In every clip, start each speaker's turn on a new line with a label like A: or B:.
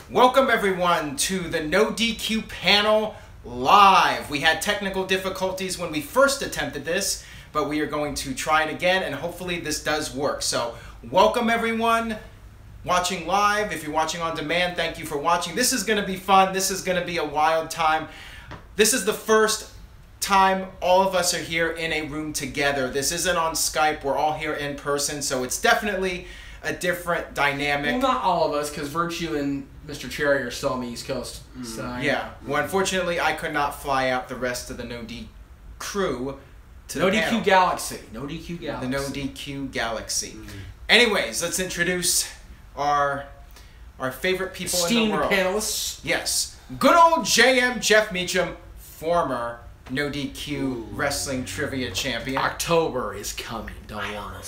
A: Welcome everyone to the NoDQ Panel live. We had technical difficulties when we first attempted this, but we are going to try it again and hopefully this does work. So welcome everyone watching live. If you're watching on demand, thank you for watching. This is going to be fun. This is going to be a wild time. This is the first time all of us are here in a room together. This isn't on Skype. We're all here in person, so it's definitely a different dynamic.
B: Well, not all of us, because Virtue and Mr. Cherry are still on the East Coast. So,
A: yeah. Well, unfortunately, I could not fly out the rest of the NoD crew to the panel.
B: NoDQ Galaxy. NoDQ Galaxy.
A: The NoDQ Galaxy. Anyways, let's introduce our favorite people in the world.
B: Esteemed panelists.
A: Yes. Good old JM Jeff Meacham, former NoDQ Wrestling Trivia Champion.
B: October is coming, don't worry.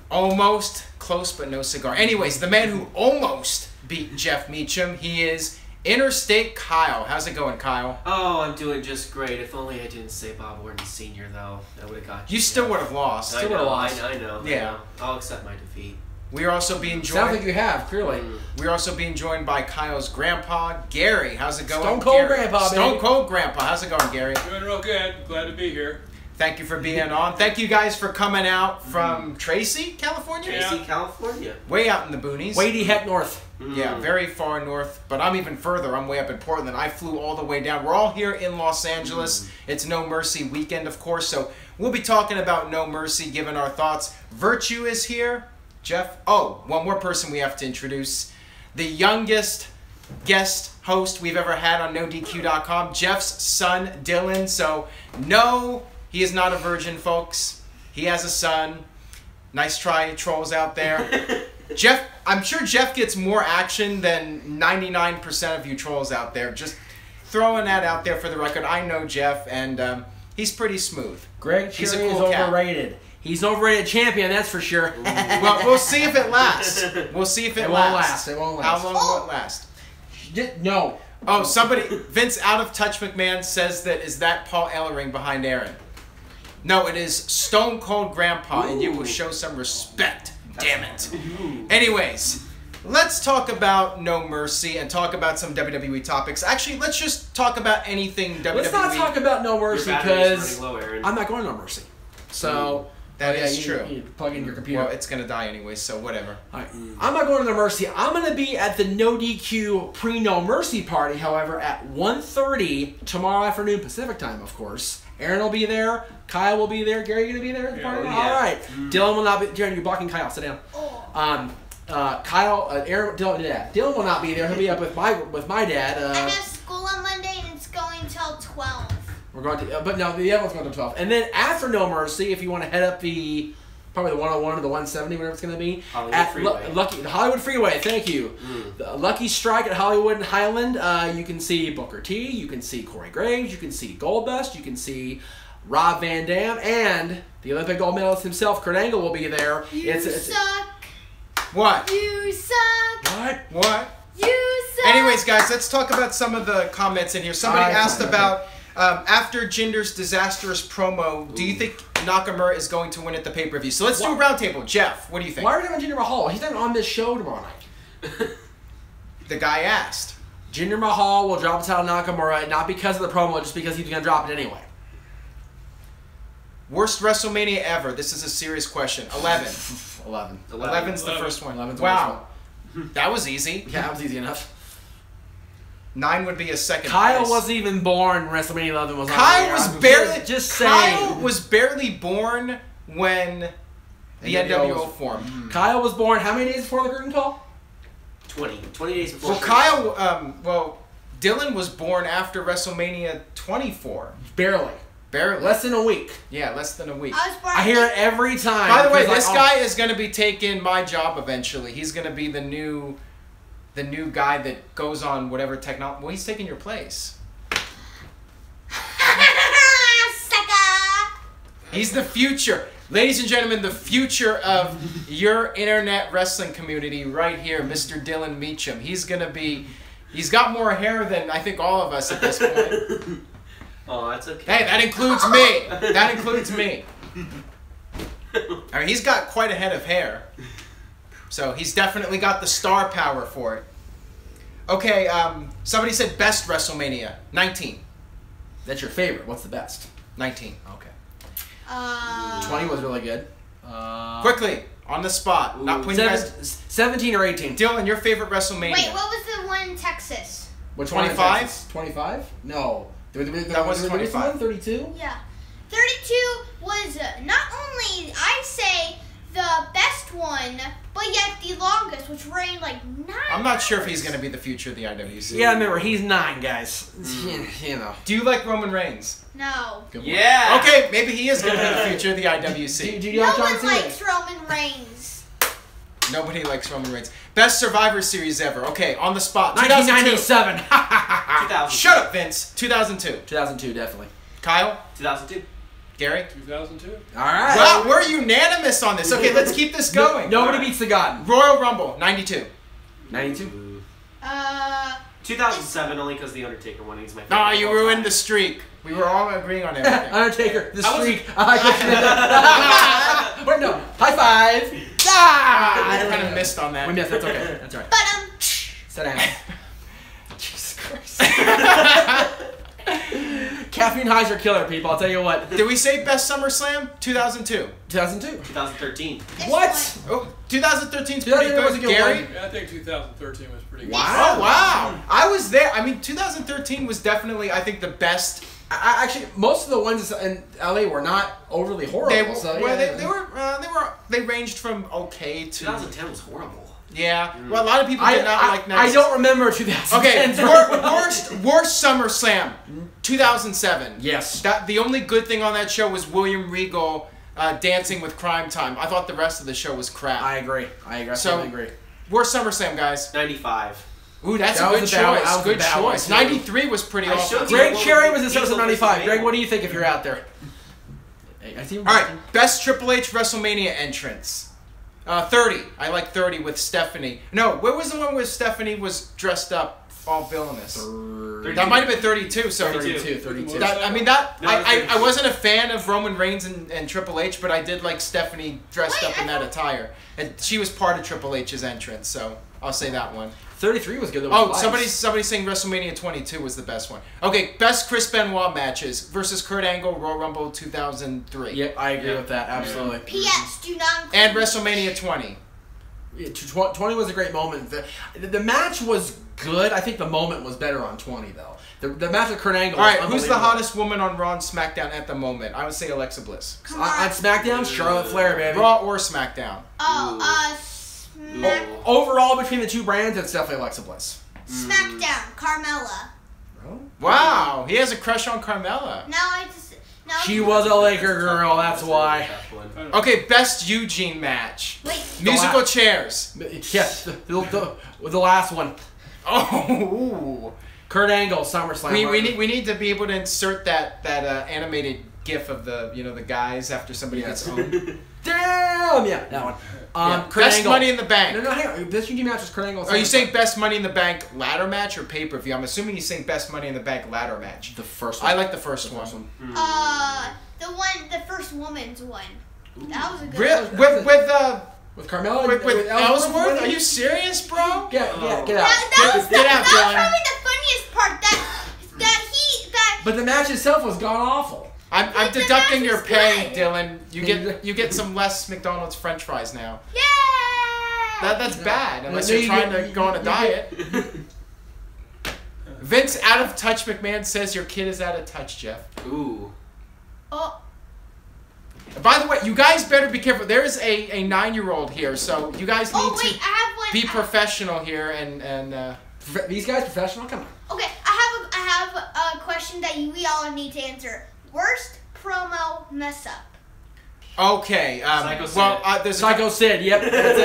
A: Almost close, but no cigar. Anyways, the man who almost beat Jeff Meacham, he is Interstate Kyle. How's it going, Kyle?
C: Oh, I'm doing just great. If only I didn't say Bob Orton Sr., though. That would have got you.
A: You still would have lost.
C: I know.
A: Yeah.
C: I'll accept my defeat.
A: We are also being joined.
B: Sounds like you have, clearly.
A: We're also being joined by Kyle's grandpa, Gary. How's it going?
B: Stone Cold
A: Gary?
B: Grandpa, baby.
A: Stone Cold Grandpa. How's it going, Gary?
D: Doing real good. Glad to be here.
A: Thank you for being on. Thank you guys for coming out from Tracy, California?
C: Tracy, California.
A: Way out in the boonies.
B: Way the heck north.
A: Yeah, very far north. But I'm even further. I'm way up in Portland. I flew all the way down. We're all here in Los Angeles. It's No Mercy weekend, of course. So we'll be talking about No Mercy, giving our thoughts. Virtue is here. Jeff. Oh, one more person we have to introduce. The youngest guest host we've ever had on NoDQ.com. Jeff's son, Dylan. So, no, he is not a virgin, folks. He has a son. Nice try, trolls out there. Jeff, I'm sure Jeff gets more action than 99% of you trolls out there. Just throwing that out there for the record. I know Jeff, and he's pretty smooth.
B: Greg
A: He's
B: Cherry
A: a cool
B: is
A: cat.
B: overrated. He's an overrated champion, that's for sure.
A: Well, we'll see if it lasts. We'll see if it lasts.
B: It won't last.
A: How long will it last?
B: No.
A: Oh, somebody, Vince Out of Touch McMahon says that, is that Paul Ellering behind Aaron? No, it is Stone Cold Grandpa, and you will show some respect. Damn it. Anyways, let's talk about No Mercy and talk about some WWE topics. Actually, let's just talk about anything WWE.
B: Let's not talk about No Mercy
C: Your battery's
B: because
C: running low, Aaron.
B: I'm not going to No Mercy. So
A: That is
B: you
A: true.
B: You plug in your computer.
A: Well, it's going to die anyway, so whatever.
B: Right. I'm not going to No Mercy. I'm going to be at the NoDQ pre-No Mercy party, however, at 1:30 tomorrow afternoon Pacific time, of course. Aaron will be there. Kyle will be there. Gary, you going to be there at the party?
C: Yeah.
B: All right. Dylan will not be. Darren, you're blocking Kyle. Sit down. Kyle, Aaron, Dylan will not be there. He'll be up with my dad.
E: I have school on Monday and it's going till 12.
B: We're going to, but no, the other one's going to 12. And then after No Mercy, if you want to head up probably the 101 or the 170, whatever it's going to be.
C: Hollywood Freeway.
B: The Hollywood Freeway, thank you. The Lucky Strike at Hollywood and Highland. You can see Booker T, you can see Corey Graves, you can see Goldust, you can see Rob Van Dam, and the Olympic gold medalist himself, Curt Hennig, will be there.
E: You suck.
A: What?
E: You suck.
A: What?
E: You suck.
A: Anyways, guys, let's talk about some of the comments in here. Somebody asked about, after Jinder's disastrous promo, do you think Nakamura is going to win at the pay-per-view? So let's do a roundtable. Jeff, what do you think?
B: Why are we having Jinder Mahal? He's not on this show tomorrow night.
A: The guy asked.
B: Jinder Mahal will drop the title to Nakamura, not because of the promo, just because he's going to drop it anyway.
A: Worst WrestleMania ever. This is a serious question. 11.
B: 11.
A: 11's the first one.
B: 11's the
A: Wow. That was easy.
B: Yeah, that was easy enough.
A: 9 would be a second
B: Kyle
A: place.
B: wasn't even born when WrestleMania 11 was on.
A: Kyle was barely
B: just
A: Kyle
B: saying.
A: was barely born when the NWO formed.
B: Kyle was born how many days before the curtain call?
C: 20 days before.
A: Well, Kyle, Dylan was born after WrestleMania 24.
B: Barely.
A: Barely.
B: Less than a week.
A: Yeah, less than a week.
E: I was born.
B: I hear it every time.
A: By the way,
B: 'cause
A: this guy is going to be taking my job eventually. He's going to be the new guy that goes on whatever technology. Well, he's taking your place.
E: Sucker.
A: He's the future. Ladies and gentlemen, the future of your internet wrestling community right here, Mr. Dylan Meacham. He's got more hair than I think all of us at this point.
C: Oh, that's okay.
A: Hey, that includes me. That includes me. I mean, he's got quite a head of hair. So he's definitely got the star power for it. Okay, somebody said best WrestleMania. 19.
B: That's your favorite. What's the best?
A: 19.
B: Okay.
E: 20
B: 20 was really good.
A: Quickly, on the spot. Not putting you guys...
B: 17 or 18.
A: Dylan, your favorite WrestleMania?
E: Wait, what was the one in Texas?
B: Which
A: 25?
B: 25? No.
A: That was 25.
B: 32?
E: Yeah. 32 was not only, I say, the best one, but yet the longest, which reigned like 9
A: I'm not sure if
E: hours.
A: he's going to be the future of the IWC.
B: Yeah, remember, he's 9, guys. You know.
A: Do you like Roman Reigns?
E: No.
B: Good one.
C: Yeah.
A: Okay, maybe he is going to be the future of the IWC.
B: Do you
E: No
B: like John
E: one
B: Cena?
E: likes Roman Reigns.
A: Nobody likes Roman Reigns. Best Survivor Series ever. Okay, on the spot.
B: 1997.
C: 2000.
A: Shut up, Vince. 2002.
B: 2002, definitely.
A: Kyle?
C: 2002.
A: Gary?
D: 2002.
B: All right.
A: Wow, we're unanimous on this. Okay, let's keep this going.
B: Nobody beats the God.
A: Royal Rumble, 92.
B: 92.
C: 2007, only because The Undertaker won. He's my favorite.
A: Nah,
C: of
A: you
C: all
A: ruined
C: time.
A: the streak. We were all agreeing on everything.
B: Undertaker, the
C: I was-
B: streak. I like what you did there. Wait, no. High five.
A: I kind of missed on that.
B: We missed. That's okay. That's all right.
E: But
B: Sit down. Jesus Christ. Caffeine highs are killer, people. I'll tell you what.
A: Did we say Best SummerSlam? 2002.
B: 2002.
C: 2013.
E: this
B: What?
A: Oh, 2013's
B: 2013
A: pretty
B: was a
A: good.
B: good
A: Gary?
B: one.
D: Yeah, I think 2013 was pretty good.
B: Wow.
A: Oh, wow. I was there. I mean, 2013 was definitely, I think, the best.
B: Actually, most of the ones in LA were not overly horrible.
A: They,
B: so,
A: well,
B: yeah.
A: they ranged from okay to
C: 2010 was horrible.
A: yeah. Well, a lot of people did not like
B: I
A: next.
B: don't remember 2010.
A: Okay, worst SummerSlam, 2007.
B: Yes.
A: That the only good thing on that show was William Regal dancing with Crime Time. I thought the rest of the show was crap.
B: I agree. I
A: So-
B: totally agree.
A: Worst SummerSlam, guys.
C: 95.
A: Ooh, that's
B: That
A: a good
B: was a bad one. That
A: choice.
B: was a
A: Good
B: bad one,
A: choice.
B: too.
A: 93 was pretty
C: I
A: awesome.
C: showed you-
B: Greg
C: Well,
B: Cherry was in
C: Diesel
B: Social
C: versus
B: 95. Greg,
C: Mabel.
B: what do you think if you're out there? Hey, I see.
A: All right, best Triple H WrestleMania entrance. 30. I like 30 with Stephanie. No, where was the one where Stephanie was dressed up all villainous? That might have been 32. So
B: 32.
A: That, I mean that
C: No,
A: I wasn't a fan of Roman Reigns and Triple H, but I did like Stephanie dressed
E: Wait,
A: up in
E: I
A: that
E: thought-
A: attire, and she was part of Triple H's entrance. So I'll say that one.
B: 33 was good.
A: Oh, somebody's saying WrestleMania 22 was the best one. Okay, best Chris Benoit matches versus Kurt Angle, Royal Rumble 2003.
B: Yep, I agree with that. Absolutely.
E: P.S. Do not include
A: And WrestleMania 20.
B: Yeah, 20 was a great moment. The match was good. I think the moment was better on 20 though. The match with Kurt Angle.
A: All right,
B: was
A: who's the
B: unbelievable.
A: hottest woman on Raw and SmackDown at the moment? I would say Alexa Bliss.
E: Come
B: On
E: on.
B: SmackDown? Charlotte Flair, baby.
A: Raw or SmackDown?
E: Smack,
B: Overall, between the two brands, it's definitely Alexa Bliss.
E: SmackDown. Carmella.
A: Wow, he has a crush on Carmella.
E: Now I just. Now
B: She was a Laker girl, that's why.
A: Okay, best Eugene match.
E: Wait.
A: Musical chairs.
B: Yes, the last one.
A: Oh,
B: Kurt Angle, SummerSlam.
A: we need to be able to insert that animated GIF of the guys after somebody gets owned.
B: Damn! Yeah, that one.
A: Yeah,
B: Kurt
A: best
B: Angle.
A: Money in the Bank.
B: No, hang on. Best Eugene match was Kurt Angle.
A: Are you saying best Money in the Bank ladder match or pay per view? I'm assuming you're saying best Money in the Bank ladder match.
B: the first one?
A: I like the first one.
E: The first woman's one. That was a good
A: Real,
E: one.
B: With Carmella?
A: with Ellsworth?
B: winning?
A: Are you serious, bro?
B: Get out.
E: That was
A: Get out, Dylan.
E: probably the funniest part. That
B: But the match itself was god awful.
A: I'm
E: But the
A: deducting
E: match
A: your
E: was
A: pay,
E: good.
A: Dylan. You get some less McDonald's French fries now.
E: Yay!
A: That's bad unless
B: No,
A: you're
B: you
A: trying
B: get-
A: to go on a
B: you
A: diet. Vince out of touch McMahon says your kid is out of touch, Jeff.
C: Ooh.
E: Oh,
A: By the way, you guys better be careful. There's a 9-year-old here, so you guys need
E: wait,
A: to
E: I have one.
A: be professional here and
B: These guys professional? Come on.
E: Okay, I have a question that we all need to answer. Worst promo mess up.
A: okay.
C: Psycho Sid.
A: Well, there's
B: Psycho Sid, yep, that's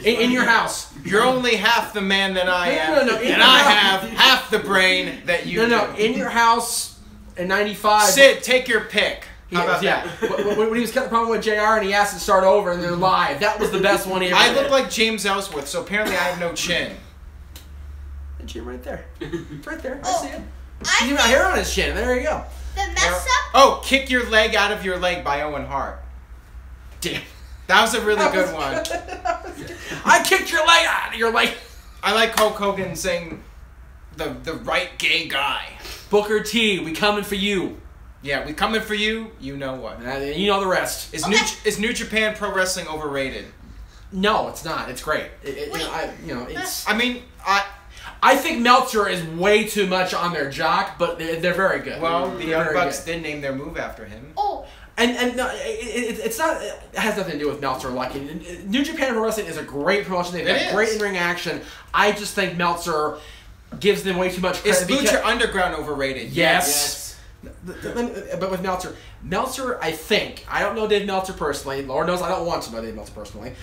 B: it. In your house.
A: You're only half the man that I am,
B: No, in
A: and
B: your
A: I
B: house.
A: have half the brain that you
B: No,
A: do.
B: in your house in 95.
A: Sid, take your pick. How about
B: yeah.
A: that?
B: when he was cutting the promo with JR and he asked to start over and they're live. That was the best one he ever
A: I
B: did.
A: look like James Ellsworth, so apparently I have no chin.
B: The chin right there. It's right there. I
E: Oh,
B: see it.
E: I
B: He's got
E: think
B: hair on his chin. There you go.
E: the mess up.
A: Oh, Kick Your Leg Out of Your Leg by Owen Hart.
B: Damn.
A: That was a really good one.
B: I kicked your leg out of your leg.
A: I like Hulk Hogan saying, the right gay guy.
B: Booker T, we coming for you.
A: Yeah, we coming for you. You know what?
B: You know the rest.
A: Is New Japan Pro Wrestling overrated?
B: No, it's not. It's great. It's.
A: I mean,
B: I think Meltzer is way too much on their jock, but they're very good.
A: well, the Young
B: very
A: Bucks
B: good.
A: did name their move after him.
E: Oh,
B: And no, it's not. It has nothing to do with Meltzer. Like New Japan Pro Wrestling is a great promotion. They've got great in-ring action. I just think Meltzer gives them way too much credit.
A: Is Lucha Underground overrated?
B: Yes. But with Meltzer, I think, I don't know Dave Meltzer personally. Lord knows I don't want to know Dave Meltzer personally.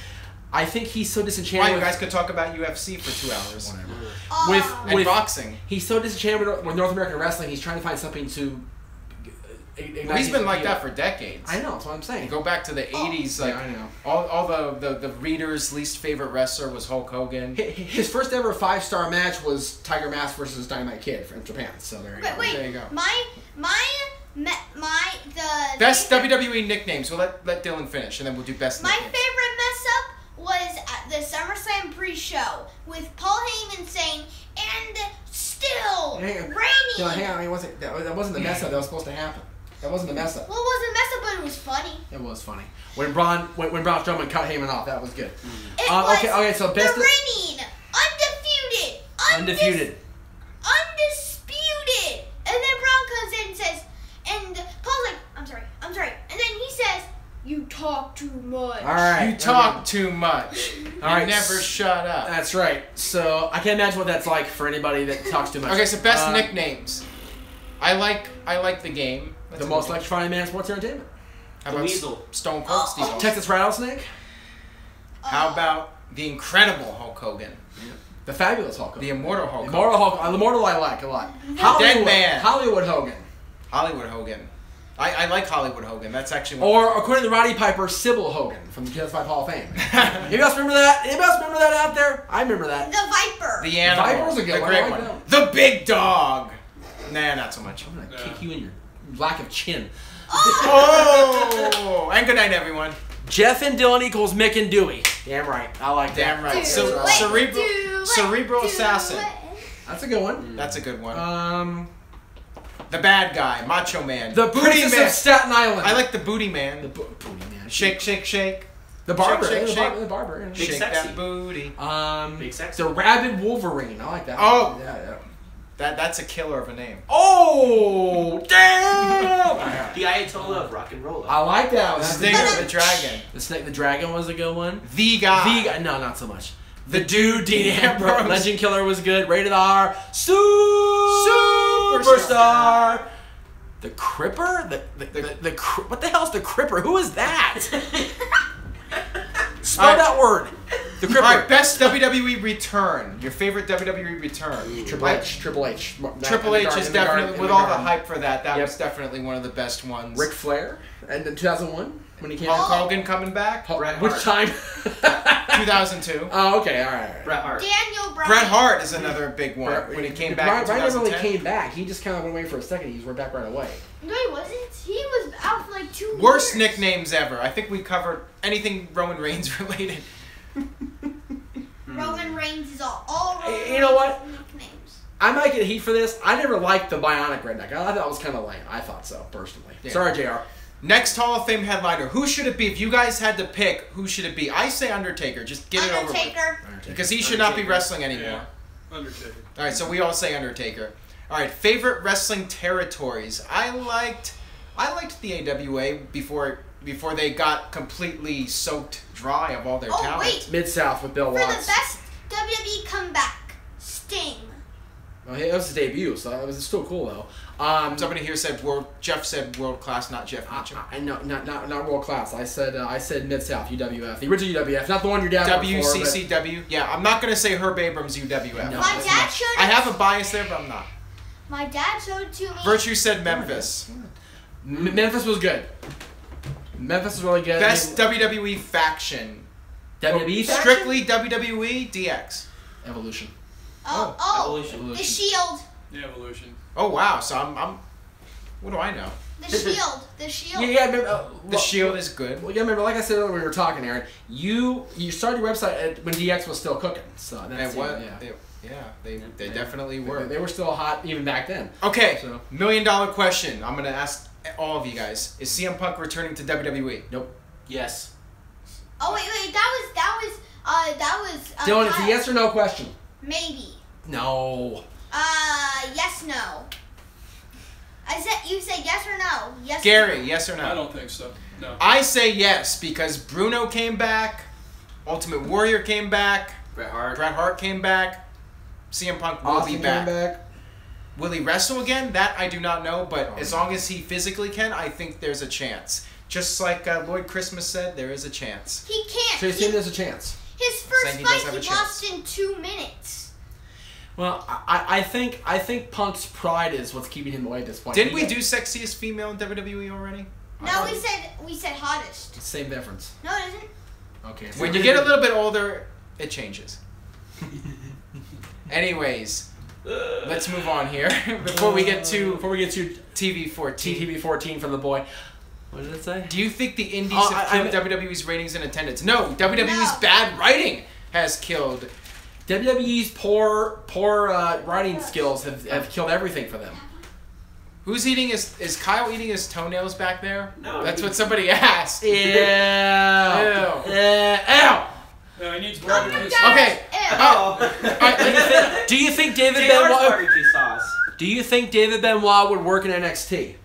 B: I think he's so disenchanted.
A: Why, you guys could talk about UFC for 2 hours.
B: Whatever. With
A: boxing.
B: He's so disenchanted with North American wrestling. He's trying to find something to.
A: He's been like that for decades.
B: I know. That's what I'm saying.
A: You go back to the 80s, like
B: yeah, I know.
A: all the readers' least favorite wrestler was Hulk Hogan.
B: His first ever 5-star match was Tiger Mask versus Dynamite Kid from Japan. So there you go.
E: wait.
A: There you go.
E: The
A: Best WWE nicknames. We'll let Dylan finish, and then we'll do best
E: My
A: nicknames.
E: favorite mess up was at the SummerSlam pre-show with Paul Heyman saying, "And still raining."
B: No, hang on. That wasn't the mess up that was supposed to happen. That wasn't the mess up.
E: Well, it wasn't a mess up, but it was funny.
B: It was funny when Braun Strowman cut Heyman off. That was good.
E: It was
B: Okay. So best
E: the reigning, undefeated, undisputed. And then Braun comes in and says, and Paul's like, I'm sorry. And then he says, "You talk too much."
B: All right.
A: You talk too much.
B: All right.
A: You never shut up.
B: That's right. So I can't imagine what that's like for anybody that talks too much.
A: Okay, so best nicknames. I like the game. That's
B: The
A: a
B: most
A: good one.
B: electrifying man in sports entertainment.
A: How
C: The
A: about
C: Weasel.
A: Stone Cold Steve Austin?
B: Texas Rattlesnake.
A: How about the incredible Hulk Hogan?
B: The fabulous Hulk Hogan.
A: The immortal Hulk Hogan.
B: Immortal Hulk. The Immortal I like a lot.
A: Dead Man.
B: Hollywood Hogan.
A: Hollywood Hogan. I like Hollywood Hogan. That's actually one.
B: Or according to Roddy Piper, Sybil Hogan from the 2005 Hall of Fame. Anybody else remember that? Anybody else remember that out there? I remember that.
E: The Viper.
A: The animal.
B: Viper's a good
A: the
B: one.
A: great
B: I like
A: one.
B: that.
A: The big dog. Nah, not so much.
B: I'm gonna kick you in your lack of chin.
A: Oh! And good night, everyone.
B: Jeff and Dylan equals Mick and Dewey. Damn right. I like that.
A: Damn right.
E: Do
A: Cerebral Assassin.
B: That's a good one.
A: That's a good one. The bad guy, Macho Man.
B: The
A: Booty
B: Princess
A: Man.
B: of Staten Island.
A: I like the Booty Man.
B: the booty man.
A: Shake, shake, shake.
B: The barber.
A: Shake,
B: Yeah,
A: shake,
B: the barber. Yeah.
C: Big
A: Shake
C: sexy.
A: that booty.
C: Big sexy.
B: The Rabid Wolverine. I like that.
A: Oh.
B: Yeah.
A: That's a killer of a name.
B: Oh, damn!
C: The Ayatollah of rock and roll.
B: I like that one. That's
A: Stinger the Dragon.
B: The Snake the Dragon was a good one.
A: The guy.
B: The guy. No, not so much.
A: The dude, Dean Ambrose.
B: Legend Killer was good. Rated R. Superstar. The Cripper? What the hell's the Cripper? Who is that? Spell that word. The Cripper.
A: All right, best WWE return. Your favorite WWE return.
B: Triple H. Triple H.
A: Triple H is definitely, with all the hype for that, that was definitely one of the best ones.
B: Ric Flair. And in 2001, when he came
A: Hulk
B: out.
A: Hogan coming back.
C: Bret
B: Which
C: Hart.
B: time?
A: 2002.
B: Oh, okay. All right.
C: Bret Hart.
E: Daniel Bryan.
A: Bret Hart is another big one. When he came back in
B: Bryan never really
A: 2010.
B: came back. He just kind of went away for a second. He was back right away.
E: No, he wasn't. He was out for like 2 years.
A: Worst nicknames ever. I think we covered anything Roman Reigns related.
E: Roman Reigns is all Roman
B: You know what?
E: Reigns nicknames.
B: I might get heat for this. I never liked the Bionic Redneck. I thought that was kind of lame. I thought so, personally.
A: Yeah.
B: Sorry, JR.
A: Next Hall of Fame headliner. Who should it be? If you guys had to pick, who should it be? I say Undertaker. Just get it over with.
E: Undertaker.
A: Because he should not be
C: Undertaker.
A: wrestling anymore.
D: Yeah. Undertaker.
A: All right, so we all say Undertaker. All right, favorite wrestling territories. I liked the AWA before they got completely soaked dry of all their
E: Oh,
A: talent.
E: wait.
B: Mid-South with Bill
E: For
B: Watts.
E: the best WWE comeback, Sting.
B: Well, it was his debut, so it was still cool, though.
A: Somebody here said Jeff said world class, not Jeff Mitchell.
B: I know, not world class. I said Mid-South, UWF. The original UWF, not the one your dad worked for, but-
A: WCCW. Yeah, I'm not gonna say Herb Abrams UWF.
B: No.
E: My dad showed it.
A: I have a bias there, but I'm not.
E: My dad showed it to me.
A: Virtue said Memphis.
B: Memphis was good. Memphis was really good.
A: Best WWE faction.
B: WWE faction?
A: Strictly WWE DX.
B: Evolution.
E: Oh,
C: Evolution.
E: the Shield.
D: The Evolution.
A: Oh wow, so I'm What do I know?
E: The Shield. The Shield.
B: Yeah, remember,
A: The Shield is good.
B: Well, yeah, remember, like I said earlier when we were talking, Aaron, you started your website when DX was still cooking. So that's
A: And what?
B: yeah.
A: They definitely were.
B: They were still hot even back then.
A: Okay,
B: So-
A: $1 million question. I'm gonna ask all of you guys: is CM Punk returning to WWE?
B: Nope.
C: Yes.
E: Oh wait, that was.
B: Dylan, it's a
E: Kyle.
B: yes or no question.
E: Maybe.
B: No.
E: Yes, no. You said yes or no? Yes.
A: Gary, yes or no?
D: I don't think so. No.
A: I say yes because Bruno came back, Ultimate Warrior came back,
C: Bret Hart.
A: Bret Hart came back, CM Punk will
B: Austin
A: be back.
B: came back.
A: Will he wrestle again? That I do not know, but
B: Oh.
A: as long as he physically can, I think there's a chance. Just like Lloyd Christmas said, there is a chance.
E: He can't.
B: So you think there's a chance?
E: His first
A: Saying he does
E: fight
A: have a
E: he
A: chance.
E: lost in 2 minutes.
B: Well, I think Punk's pride is what's keeping him away at this point.
A: Didn't we do sexiest female in WWE already?
E: No, we said hottest.
B: Same difference?
E: No, it isn't.
B: Okay.
A: When you get a little bit older, it changes. Anyways, let's move on here before we get to TV 14.
B: TTV 14 from the boy. What did it say?
A: Do you think the indies
B: Oh,
A: have
B: I
A: killed WWE's ratings and attendance? No, WWE's bad writing has killed.
B: WWE's poor writing skills have killed everything for them.
A: Who's eating is Kyle eating his toenails back there?
C: No,
A: That's
C: he-
A: what somebody asked.
B: Ew.
D: No, he needs barbecue
E: God.
D: sauce.
A: Okay.
C: Oh.
B: Do you think David
C: JR's
B: Benoit?
C: barbecue sauce.
B: Do you think David Benoit would work in NXT?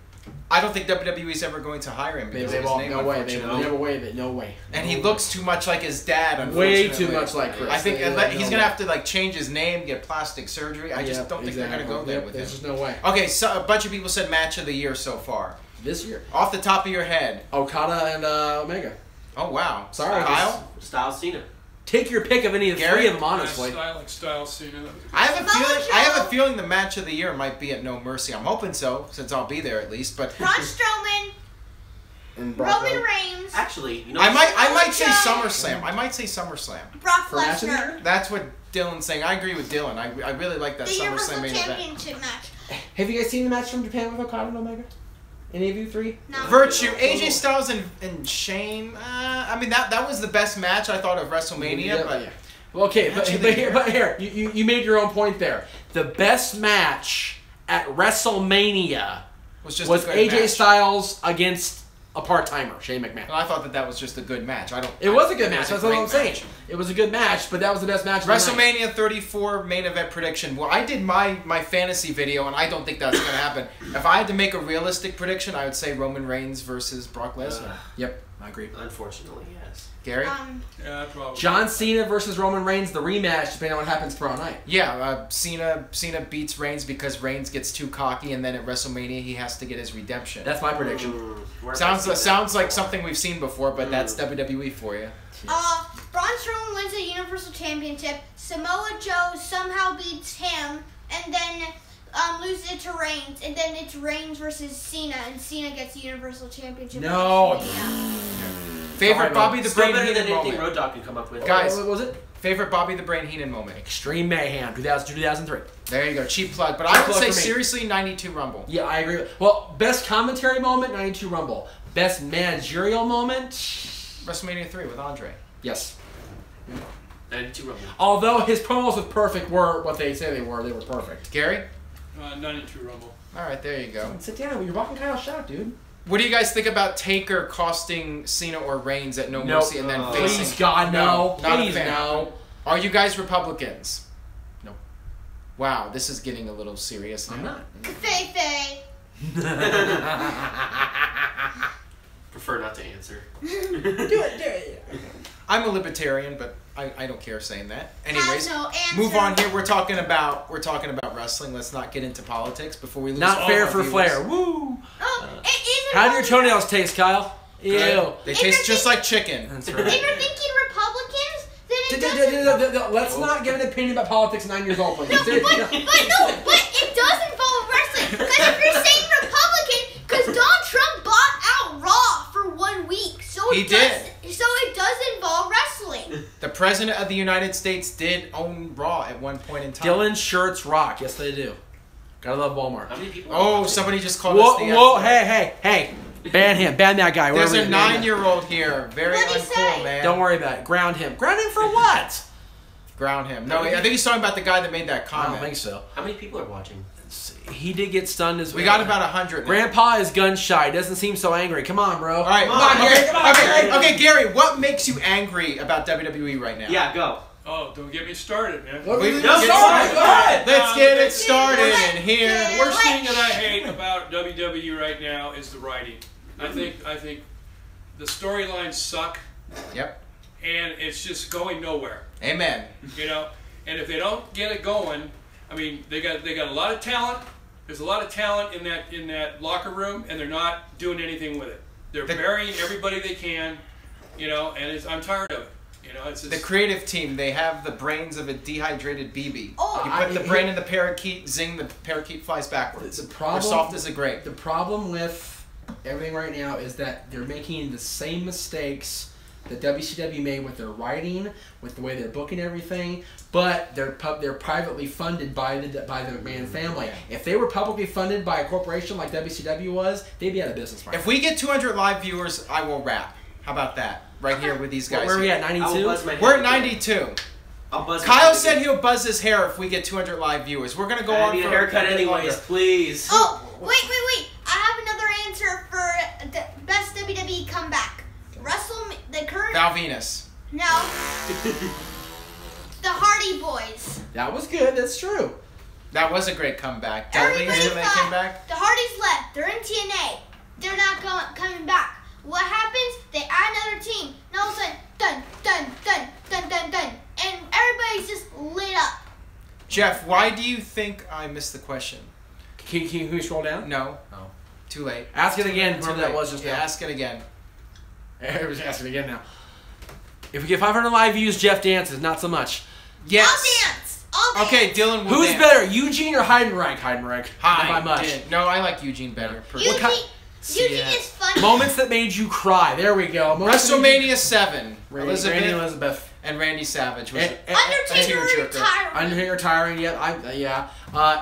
A: I don't think WWE's ever going to hire him because
B: They
A: of his
B: won't.
A: name,
B: No way. They
A: unfortunately.
B: no way.
A: And he looks too much like his dad,
B: way
A: unfortunately.
B: too much like Chris.
A: I think
B: They-
A: he's
B: no
A: gonna
B: way.
A: have to change his name, get plastic surgery. I just don't think they're gonna go there with
B: There's
A: him.
B: just no way.
A: Okay, so a bunch of people said match of the year so far.
B: This year,
A: Off the top of your head.
B: Okada and Omega.
A: Oh wow.
B: Sorry,
A: Kyle.
C: Styles Cena.
B: Take your pick of any of the
A: Gary?
B: three of them, honestly.
D: Style Cena. That was a good
A: I have a
E: Samoa
A: feeling. I have
E: Joe.
A: a feeling the match of the year might be at No Mercy. I'm hoping so, since I'll be there at least. But
E: Braun Strowman,
B: And Brock
E: Roman
B: Lesnar.
E: Reigns,
C: Actually, you know.
A: I might say
E: Joe.
A: SummerSlam. I might say SummerSlam.
E: Brock
B: For match of the
E: Lesnar.
B: year?
A: That's what Dylan's saying. I agree with Dylan. I really like that
E: The
A: SummerSlam
E: Universal
A: main event.
E: Championship match.
B: Have you guys seen the match from Japan with Okada and Omega? Any of you three?
E: No.
A: Virtue, AJ Styles and Shane. I mean that was the best match I thought of WrestleMania. But
B: Well, okay,
A: Match of
B: but
A: the
B: here, you made your own point there. The best match at WrestleMania
A: was just
B: was
A: a good
B: AJ
A: match.
B: Styles against a part-timer, Shane McMahon.
A: Well, I thought that was just a good match.
B: It was a good
A: it
B: match.
A: was a
B: That's what I'm
A: great
B: saying.
A: match.
B: It was a good match, but that was the best match of the night.
A: WrestleMania 34 main event prediction. Well, I did my fantasy video, and I don't think that's going to happen. If I had to make a realistic prediction, I would say Roman Reigns versus Brock Lesnar.
B: Yep, I agree.
C: Unfortunately, yes.
A: Gary?
D: Yeah, probably.
B: John Cena versus Roman Reigns, the rematch, depending on what happens tomorrow night.
A: Yeah, Cena beats Reigns because Reigns gets too cocky, and then at WrestleMania he has to get his redemption.
B: That's my prediction.
C: Where have I
A: Sounds
C: seen
A: sounds
C: that
A: like
C: before?
A: something we've seen before, but that's WWE for you.
E: Braun Strowman wins the Universal Championship. Samoa Joe somehow beats him, and then loses it to Reigns, and then it's Reigns versus Cena, and Cena gets the Universal Championship.
B: No.
E: at WrestleMania.
A: Favorite Bobby the
C: Still
A: Brain
C: better than
A: Heenan
C: anything
A: moment.
C: Road Dogg can come up with.
A: Guys.
B: What was it?
A: Favorite Bobby the Brain Heenan moment.
B: Extreme Mayhem, 2002-2003.
A: There you go, cheap plug. But I would
B: plug
A: say
B: for me.
A: seriously 92 Rumble.
B: Yeah, I agree. Well, best commentary moment, 92 Rumble. Best managerial moment?
A: WrestleMania 3 with Andre.
B: Yes.
C: 92 Rumble.
B: Although his promos with Perfect were what they say they were perfect.
A: Gary?
D: 92 Rumble.
A: All right, there you go.
B: Sit down. You're walking Kyle's shot, dude.
A: What do you guys think about Taker costing Cena or Reigns at No
B: Nope.
A: Mercy and then
B: Please,
A: facing?
B: God, no.
A: not
B: Please,
A: a fan.
B: no.
A: Are you guys Republicans?
B: Nope.
A: Wow, this is getting a little serious now.
B: I'm not.
E: Faye.
C: Prefer not to answer.
B: Do it.
A: I'm a libertarian, but I don't care saying that. Anyways,
E: Has no answer.
A: move on here. We're talking about wrestling. Let's not get into politics before we lose
B: Not
A: all
B: fair
A: our
B: for
A: viewers.
B: Flair. Woo.
E: Oh, it is.
B: How do your toenails taste, Kyle? Ew.
A: Good. They
E: If
A: taste
E: you're
A: just like chicken.
B: That's
E: If
B: right.
E: you're thinking Republicans, then it doesn't.
B: Let's not give an opinion about politics 9 years old, please.
E: But it does involve wrestling. Because if you're saying Republican, because Donald Trump bought out Raw for 1 week, so
A: He
E: it
A: did.
E: So it does involve wrestling.
A: The president of the United States did own Raw at one point in time.
B: Dylan's shirts rock. Yes, they do. Gotta love Walmart.
C: How many people? are
A: Oh,
C: watching?
A: somebody just called
B: Whoa,
A: us the
B: whoa,
A: F-word.
B: hey. Ban him. Ban that guy.
A: There's
B: Whatever
A: a
B: you name it.
A: 9-year-old here. Very
E: What'd he
A: uncool,
E: say?
A: man.
B: Don't worry about it. Ground him. Ground him for what?
A: Ground him. No, I think he's talking about the guy that made that
B: I
A: comment.
B: don't think so.
C: How many people are watching?
B: He did get stunned as well.
A: We got about 100 now.
B: Grandpa is gun shy. Doesn't seem so angry. Come on, bro.
A: All right,
C: Come on,
A: Gary.
B: come on, Gary.
A: Okay, Gary, what makes you angry about WWE right now?
C: Yeah, go.
D: Oh, don't get me started, man.
B: Look,
A: We-
B: let's
C: No,
B: get
C: sorry,
B: started.
C: go ahead.
A: Let's get it started in here.
E: Yeah.
D: The worst thing that I hate about WWE right now is the writing. I think the storylines suck,
A: Yep.
D: and it's just going nowhere.
A: Amen.
D: You know, and if they don't get it going, I mean, they got a lot of talent. There's a lot of talent in that locker room, and they're not doing anything with it. They're burying everybody they can, you know, and I'm tired of it. You know, it's
A: The creative team, they have the brains of a dehydrated BB.
E: Oh.
A: You put the brain in the parakeet, zing, the parakeet flies backwards.
B: The problem-
A: They're soft as a grape.
B: The problem with everything right now is that they're making the same mistakes that WCW made with their writing, with the way they're booking everything, but they're privately funded by the McMahon family. If they were publicly funded by a corporation like WCW was, they'd be out of business right
A: If we get 200 live viewers, I will rap. How about that? Right here with these
B: now.
A: guys.
B: Where are we
A: here.
B: at?
C: I'll
B: 92?
C: buzz my
A: We're
C: head
A: at
C: again.
A: 92.
C: I'll buzz my
A: Kyle
C: head
A: said
C: again.
A: he'll buzz his hair if we get 200 live viewers. We're gonna go
C: I
A: on
C: need
A: for
C: a haircut
A: bit
C: anyways,
A: longer.
C: please.
E: Oh, wait. I have another answer for the best WWE comeback. The current.
A: Val Venus.
E: No. The Hardy Boys.
B: That was good. That's true.
A: That was a great comeback. Val
E: Everybody
A: Venus when they
E: thought
A: came back.
E: the Hardys left. They're in TNA. They're not coming back. What happens? They add another team. And all of a sudden, dun. And everybody's just lit up.
A: Jeff, why do you think I missed the question?
B: Can we scroll down?
A: No.
B: Oh.
A: Too late.
B: Ask it again.
A: Too
B: Whoever that
A: late.
B: was just
A: Yeah,
B: now.
A: ask it again.
B: Everybody's asking again now. If we get 500 live views, Jeff dances. Not so much.
A: Yes.
E: I'll dance. I'll dance.
A: Okay, Dylan will
B: Who's
A: dance.
B: better, Eugene or Heidenreich? Heidenreich.
A: Hi.
B: Not by much.
A: No, I like Eugene better.
E: Eugene,
A: personally.
E: Eugene
A: Yeah.
E: is funny.
B: Moments that made you cry. There we go. Moments that made you-
A: WrestleMania 7.
B: Randy Elizabeth.
A: and Randy Savage was
B: And-
E: Undertaker
A: tearjerker.
E: retiring.
B: Undertaker retiring. Yeah.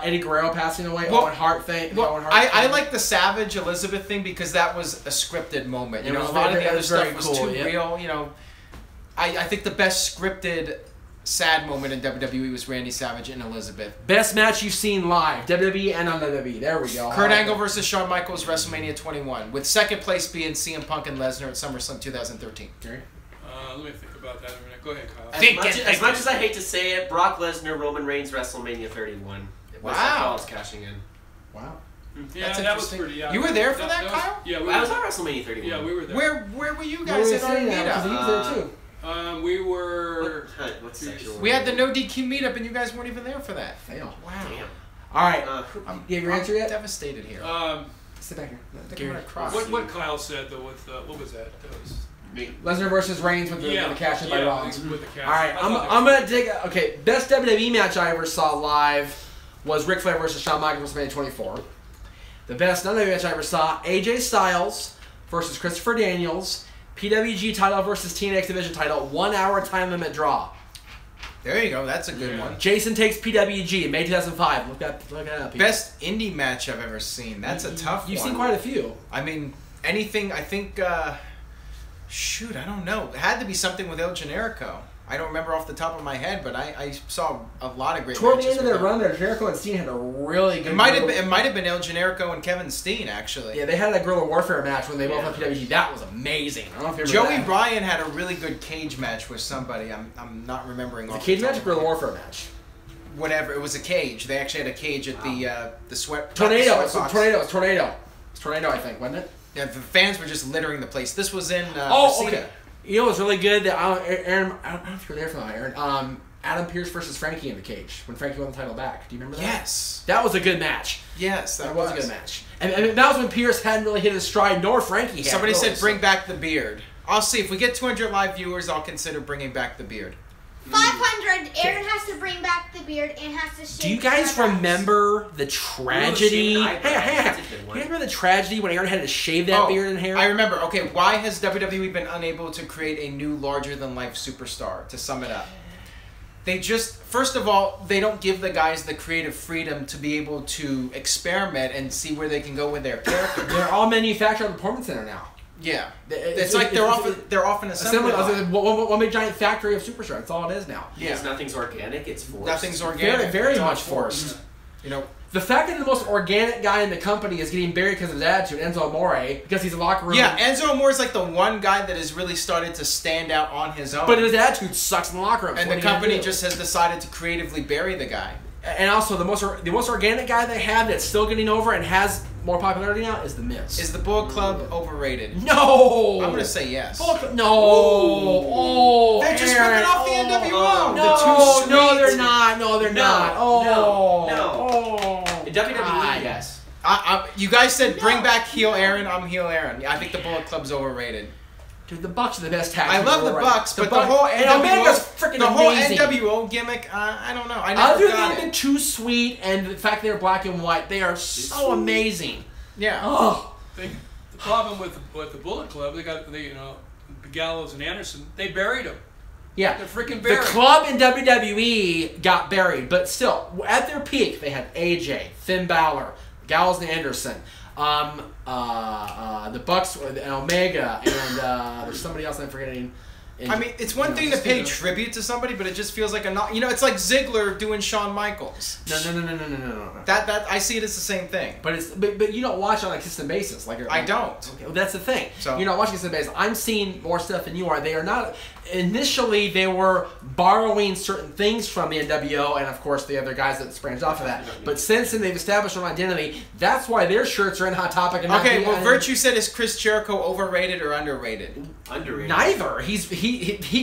B: Eddie Guerrero passing away.
A: Well-
B: Owen Hart thing.
A: Well,
B: Owen Hart
A: I
B: thing.
A: like the Savage Elizabeth thing because that was a scripted moment. You
B: It
A: know,
B: was
A: a lot of
B: very-
A: the
B: it
A: other
B: was very
A: stuff was
B: cool,
A: too
B: yeah.
A: real. You know, I think the best scripted sad moment in WWE was Randy Savage and Elizabeth.
B: Best match you've seen live, WWE and on WWE. There we go.
A: Kurt
B: I like
A: Angle
B: that.
A: versus Shawn Michaels, WrestleMania 21, with second place being CM Punk and Lesnar at SummerSlam 2013.
B: Gary?
D: Let me think about that a minute. Go ahead, Kyle.
C: As much as I hate to say it, Brock Lesnar, Roman Reigns, WrestleMania 31.
A: Wow.
C: Paul is cashing in.
B: Wow.
D: Yeah,
A: That's
D: that was
A: interesting.
D: pretty. Yeah,
A: You were there for that,
D: was-
A: Kyle?
D: Yeah, we
C: I was
D: were.
C: at WrestleMania 31.
D: Yeah, we were there.
A: Where were you
B: Where
A: guys
B: were we
A: at our
B: sitting at? Because he
A: meetup?
B: was there too.
D: We were.
C: What section?
A: We had the NoDQ meetup and you guys weren't even there for that.
B: Fail.
A: Wow.
C: Damn.
B: All right.
A: I'm,
B: You have your
A: I'm
B: answer yet?
A: devastated here.
B: Sit back here.
A: I think I'm gonna cry.
D: What Kyle said though with what was that? That was
B: Lesnar versus Reigns with the cash in by Rollins.
D: with the cash.
B: All right,
D: I thought
B: I'm gonna dig. Okay, best WWE match I ever saw live was Ric Flair versus Shawn Michaels WrestleMania 24. The best WWE match I ever saw: AJ Styles versus Christopher Daniels, PWG title versus TNA Division title, 1 hour time limit draw.
A: There you go. That's a good
D: Yeah.
A: one.
B: Jason takes PWG May 2005. Look that up. people.
A: Best indie match I've ever seen. That's a tough one.
B: You've seen quite a few.
A: I mean, anything. I think. Shoot, I don't know. It had to be something with El Generico. I don't remember off the top of my head, but I saw a lot of great
B: Toward
A: matches
B: the end of
A: with
B: their
A: them.
B: run, there Jericho and Steen had a really good.
A: It might have been El Generico and Kevin Steen actually.
B: Yeah, they had a guerrilla warfare match when they both had PWG. That was amazing. I don't know if you remember
A: Joey
B: that.
A: Ryan had a really good cage match with somebody. I'm not remembering.
B: The
A: off
B: cage
A: the top
B: match,
A: of
B: or
A: my
B: guerrilla
A: head.
B: warfare match.
A: Whatever. It was a cage. They actually had a cage at the sweat.
B: Tornado.
A: not the
B: It's
A: sweat box.
B: tornado. It's tornado. It's tornado. I think, wasn't it?
A: Yeah, the fans were just littering the place. This was in
B: Oh,
A: Reseda.
B: okay. You know what's really good? That Aaron, I don't know if you were there for that, Aaron. Adam Pearce versus Frankie in the cage when Frankie won the title back. Do you remember that?
A: Yes.
B: That was a good match.
A: Yes,
B: That was a good match. And that was when Pearce hadn't really hit his stride, nor Frankie had.
A: Somebody
B: really,
A: said bring back the beard. I'll see. If we get 200 live viewers, I'll consider bringing back the beard.
E: 500. Aaron has to bring back the beard and has to shave.
B: Do you guys
E: the eyebrows.
B: remember the tragedy?
C: Ooh, shaving eyebrows.
B: Hey,
C: That's a good
B: you
C: one.
B: guys remember the tragedy when Aaron had to shave that beard and hair?
A: I remember. Okay, why has WWE been unable to create a new larger-than-life superstar? To sum it up, They just, first of all, they don't give the guys the creative freedom to be able to experiment and see where they can go with their character.
B: They're all manufactured at the Performance Center now.
A: Yeah, it's like they're often assembly.
B: One big giant factory of superstars. That's all it is now.
A: Yeah,
C: Because nothing's organic. It's forced.
A: Nothing's organic.
B: Very much forced.
A: You know,
B: the fact that the most organic guy in the company is getting buried because of his attitude, Enzo Amore, because he's a locker room.
A: Yeah, Enzo Amore is like the one guy that has really started to stand out on his own.
B: But his attitude sucks in the locker room.
A: And the company just has decided to creatively bury the guy.
B: And also, the most organic guy they have that's still getting over and has more popularity now is The Miz.
A: Is the Bullet Club overrated?
B: No!
A: I'm going to say yes.
B: No! Oh,
A: they're just
B: Aaron.
A: ripping off the NWO.
B: No, they're not. No, they're not. Oh.
C: No. In WWE,
B: God.
C: yes.
A: You guys said bring back heel Aaron. I'm heel Aaron. I think the Bullet Club's overrated.
B: Dude, the Bucks are the best tag
A: I
B: team
A: love the
B: right
A: Bucks,
B: now.
A: but the whole
B: Omega's freaking amazing.
A: NWO gimmick, I don't know. I never
B: Other
A: got
B: than
A: it.
B: the Too Sweet and the fact they're black and white, they are so amazing.
A: Yeah.
B: Oh.
D: The problem with the Bullet Club, they got Gallows and Anderson. They buried them.
B: Yeah.
D: They're freaking
B: The
D: buried.
B: club in WWE got buried, but still, at their peak, they had AJ, Finn Balor, Gallows and Anderson, the Bucks, and Omega, and there's somebody else I'm forgetting.
A: I mean, it's one thing to pay tribute to somebody, but it just feels like it's like Ziggler doing Shawn Michaels.
B: No.
A: That I see it as the same thing.
B: But you don't watch on a consistent basis.
A: I don't.
B: Okay, well, that's the thing.
A: So,
B: you're not watching consistent basis. I'm seeing more stuff than you are. They are not. Initially, they were borrowing certain things from the NWO, and of course the other guys that branched off of that. But since then, they've established their own identity. That's why their shirts are in Hot Topic. And
A: okay, well, Virtue said, is Chris Jericho overrated or underrated?
C: Underrated.
B: Neither. He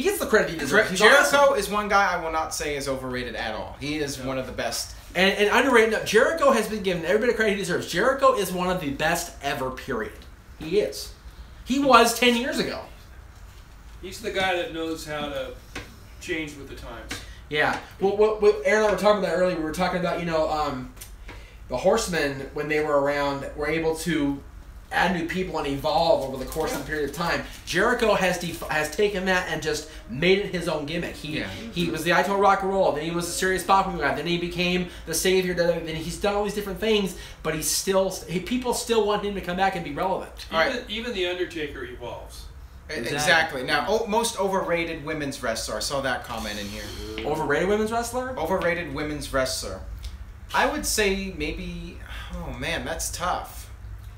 B: gets the credit he deserves.
A: Jericho
B: awesome.
A: is one guy I will not say is overrated at all. He is one of the best.
B: And underrated. No, Jericho has been given every bit of credit he deserves. Jericho is one of the best ever. Period. He is. He was 10 years ago.
D: He's the guy that knows how to change with the times.
B: Yeah. Well, Aaron and I were talking about earlier. We were talking about the Horsemen when they were around were able to add new people and evolve over the course of a period of time. Jericho has taken that and just made it his own gimmick. He was the I Told Rock and Roll, then he was a serious pop guy, then he became the savior, then he's done all these different things, but people still want him to come back and be relevant.
D: Even the Undertaker evolves.
A: Exactly. Now, most overrated women's wrestler. I saw that comment in here.
B: Overrated women's wrestler?
A: Overrated women's wrestler. I would say maybe. Oh man, that's tough.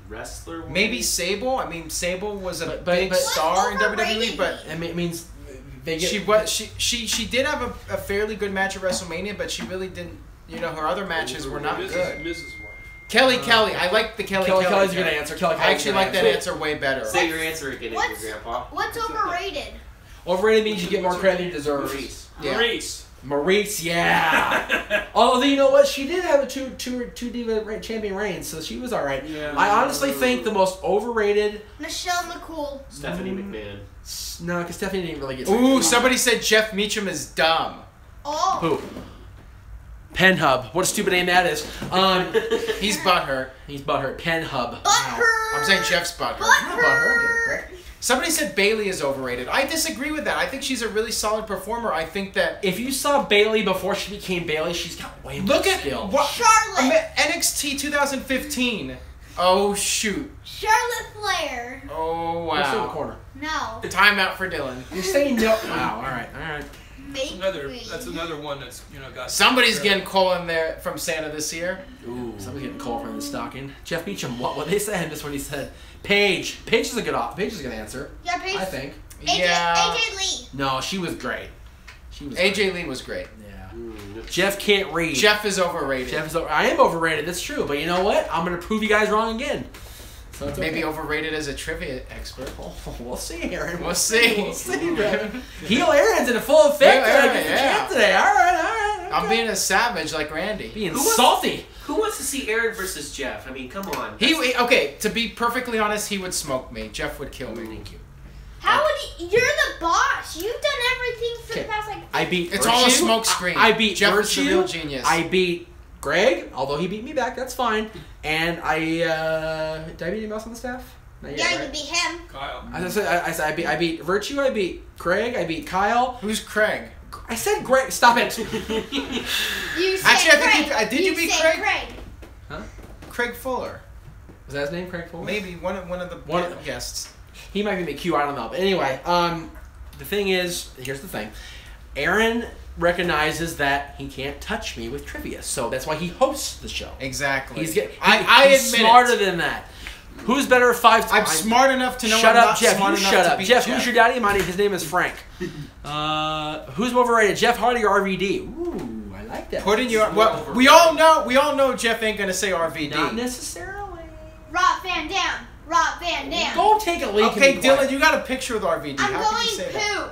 C: Wrestler.
A: Maybe Sable. I mean, Sable was a
B: but
A: big star in WWE, but
B: it means they get.
A: She did have a fairly good match at WrestleMania, but she really didn't. Her other matches were not good.
D: Mrs.
A: Kelly. I like the Kelly's
B: a good answer.
A: I actually like that answer way better.
C: Say your answer again, Grandpa.
E: What's overrated?
B: Overrated means you get more credit than you deserve. Maurice, yeah. Although you know what, she did have a two diva champion reign, so she was all right. Yeah. I honestly think the most overrated.
E: Michelle McCool.
C: Stephanie McMahon.
B: No, because Stephanie didn't really get.
A: Ooh, somebody said Jeff Meacham is dumb.
E: Oh.
B: Who? Penhub. What a stupid name that is.
A: He's butthurt.
B: He's butthurt. Penhub.
E: Butthurt.
A: I'm saying Jeff's butthurt.
E: Butthurt.
A: Somebody said Bailey is overrated. I disagree with that. I think she's a really solid performer. I think that
B: if you saw Bailey before she became Bailey, she's got way more skill.
A: Look at
E: Charlotte.
A: NXT 2015. Oh shoot.
E: Charlotte Flair.
A: Oh wow.
B: Let's in the corner.
E: No.
A: Timeout for Dylan.
B: You're saying no. Wow. All right.
D: That's another one that's got.
A: Somebody's getting coal in there from Santa this year.
B: Ooh, somebody's getting coal from the stocking. Jeff Meacham. What they said? I missed what he said. Paige. Paige is a good answer.
E: Yeah, Paige.
B: I think.
E: AJ Lee.
B: No, she was great.
A: AJ Lee was great.
B: Yeah. Jeff can't read.
A: Jeff is overrated.
B: I am overrated. That's true. But you know what? I'm gonna prove you guys wrong again. So it's
A: maybe overrated as a trivia expert.
B: Oh, we'll see, Aaron.
A: We'll see.
B: We'll see, bro. Heel Aaron's in full effect today. All right. Okay.
A: I'm being a savage like Randy.
B: Being salty.
C: Who wants to see Aaron versus Jeff? I mean, come on.
A: Okay, to be perfectly honest, he would smoke me. Jeff would kill me.
C: Thank you.
E: How would he? You're the boss. You've done everything for the past
B: I beat.
A: It's
B: Virtue.
A: all a smoke screen.
B: I beat
A: Jeff
B: Virtue.
A: is the real genius.
B: I beat Greg, although he beat me back. That's fine. And did I beat anyone else on the staff? Not yet, right?
E: You beat him.
D: Kyle.
B: I said I beat Virtue. I beat Craig. I beat Kyle.
A: Who's Craig?
B: I said Greg. Stop it.
E: You said
A: Actually, I think
E: Craig.
A: did you beat
E: said
A: Craig?
B: Huh?
A: Craig Fuller.
B: Was that his name, Craig Fuller?
A: Maybe one of the guests.
B: He might be McHugh, I don't know. But anyway, the thing is, here's the thing. Aaron recognizes that he can't touch me with trivia, so that's why he hosts the show.
A: Exactly.
B: He's
A: he's
B: smarter than that. Who's better 5 times?
A: I'm smart enough to know.
B: Shut
A: I'm
B: up,
A: not
B: Jeff.
A: smart
B: You
A: enough
B: shut
A: to
B: up,
A: beat
B: Jeff. Who's your daddy? His name is Frank. Who's overrated, Jeff Hardy or RVD? Ooh, I like that.
A: Put in your. Well, we all know Jeff ain't gonna say RVD.
B: Not necessarily.
E: Rob Van Dam. Rob Van Dam.
B: Go take a leak.
A: Okay,
B: and be quiet.
A: Dylan, you got a picture with RVD.
E: I'm
A: How can you say
E: going
A: that?
E: poop.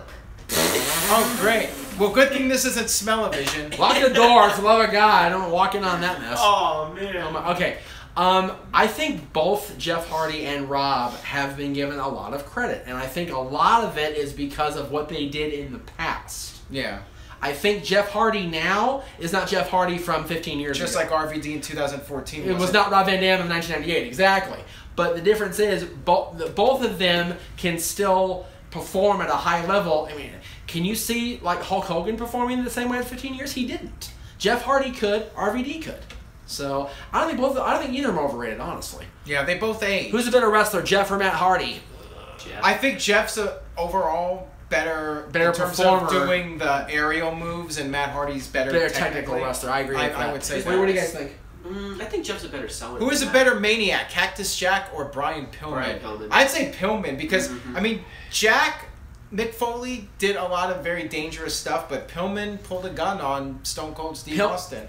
A: Oh, great. Well, good thing this isn't smell-o-vision.
B: Lock the door. For the love of God, I don't walk in on that mess.
C: Oh man.
B: Okay. I think both Jeff Hardy and Rob have been given a lot of credit, and I think a lot of it is because of what they did in the past.
A: Yeah.
B: I think Jeff Hardy now is not Jeff Hardy from 15 years
A: Just
B: ago.
A: like RVD in 2014.
B: It was not Rob Van Dam in 1998, exactly. But the difference is both of them can still perform at a high level. I mean, can you see like Hulk Hogan performing the same way as 15 years? He didn't. Jeff Hardy could. RVD could. So I don't think either of them are overrated, honestly.
A: Yeah, they both age.
B: Who's a better wrestler, Jeff or Matt Hardy?
C: Jeff.
A: I think Jeff's a overall better in terms
B: performer.
A: of doing the aerial moves, and Matt Hardy's better
B: Technical
A: technically.
B: wrestler. I agree with that.
A: I would say
B: What
A: that.
B: do you guys think?
C: I think Jeff's a better seller.
A: Who is a
C: than
A: better maniac, Cactus Jack or Brian Pillman?
C: Brian Pillman.
A: I'd say Pillman because, I mean, Jack, Mick Foley did a lot of very dangerous stuff, but Pillman pulled a gun on Stone Cold Steve Austin.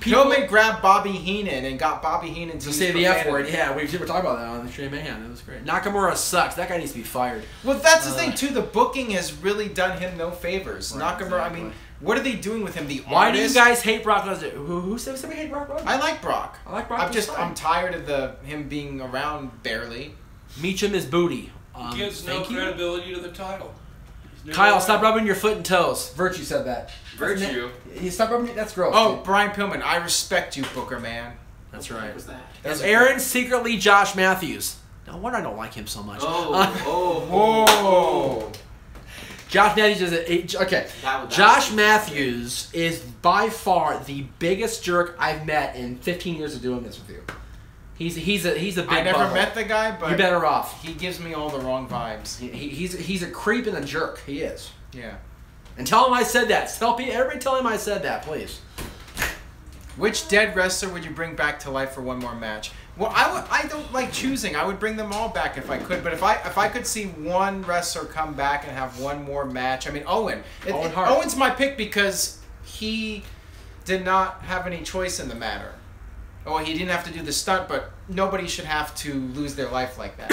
A: Pillman grabbed Bobby Heenan and got Bobby Heenan to
B: say the F word. Yeah, we were talking about that on the Shane Mayhem. That was great. Nakamura sucks. That guy needs to be fired.
A: Well, that's the thing, too. The booking has really done him no favors.
B: Right,
A: Nakamura, I mean, what are they doing with him?
B: Why do you guys hate Brock Lesnar? Who said somebody hate Brock Lesnar?
A: I like Brock.
B: I like Brock.
A: I'm tired of him being around barely.
B: Meacham is booty.
D: Gives no credibility to the title.
B: Kyle, stop rubbing your foot and toes. Virtue said that.
C: Virtue.
B: He stop rubbing. That's gross.
A: Oh,
B: dude.
A: Brian Pillman, I respect you, Booker man.
B: That's right.
C: What was that?
B: Is Aaron secretly Josh Matthews? No wonder I don't like him so much.
A: Whoa.
B: Josh Matthews is okay. Josh Matthews is by far the biggest jerk I've met in 15 years of doing this with you. He's a big.
A: I never
B: bubble.
A: met the guy, but
B: You're better off.
A: he gives me all the wrong vibes.
B: He's a creep and a jerk. He is.
A: Yeah.
B: And tell him I said that. Everybody tell him I said that, please.
A: Which dead wrestler would you bring back to life for one more match? Well, I don't like choosing. I would bring them all back if I could. But if I could see one wrestler come back and have one more match, I mean Owen.
B: Hart.
A: Owen's my pick because he did not have any choice in the matter. Oh, he didn't have to do the stunt, but nobody should have to lose their life like that.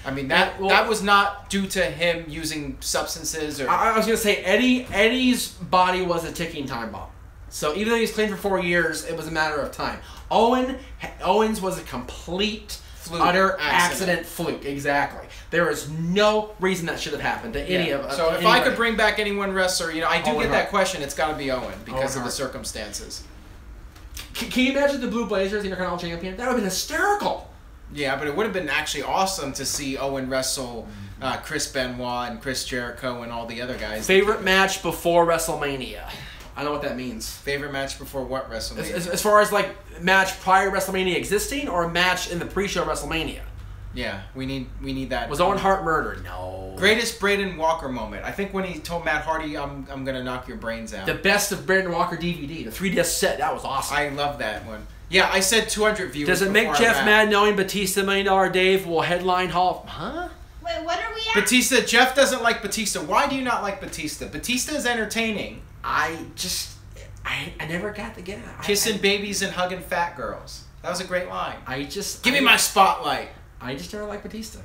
A: I mean that was not due to him using substances or.
B: I was gonna say Eddie's body was a ticking time bomb. So even though he's clean for 4 years, it was a matter of time. Owens was a complete, utter accident fluke. Exactly. There is no reason that should have happened to any of us.
A: So if I could bring back any one wrestler, I do get that question. It's got to be Owen because of the circumstances.
B: Can you imagine the Blue Blazers, the Intercontinental Champion? That would have been hysterical.
A: Yeah, but it would have been actually awesome to see Owen wrestle Chris Benoit and Chris Jericho and all the other guys.
B: Favorite match before WrestleMania? I know what that means.
A: Favorite match before what WrestleMania?
B: As far as like match prior to WrestleMania existing or a match in the pre-show WrestleMania?
A: Yeah, we need that.
B: Was Owen Hart murdered? No.
A: Greatest Braden Walker moment. I think when he told Matt Hardy, I'm gonna knock your brains out.
B: The best of Braden Walker DVD, the 3-disc set. That was awesome.
A: I love that one. Yeah, I said 200 viewers.
B: Does it make Jeff mad knowing Batista $1 Million Dave will headline Hall? Huh?
E: Wait, what are we at?
A: Batista. Jeff doesn't like Batista. Why do you not like Batista? Batista is entertaining.
B: I never got to get it.
A: Kissing babies and hugging fat girls. That was a great line. Give me my spotlight.
B: I just never liked Batista.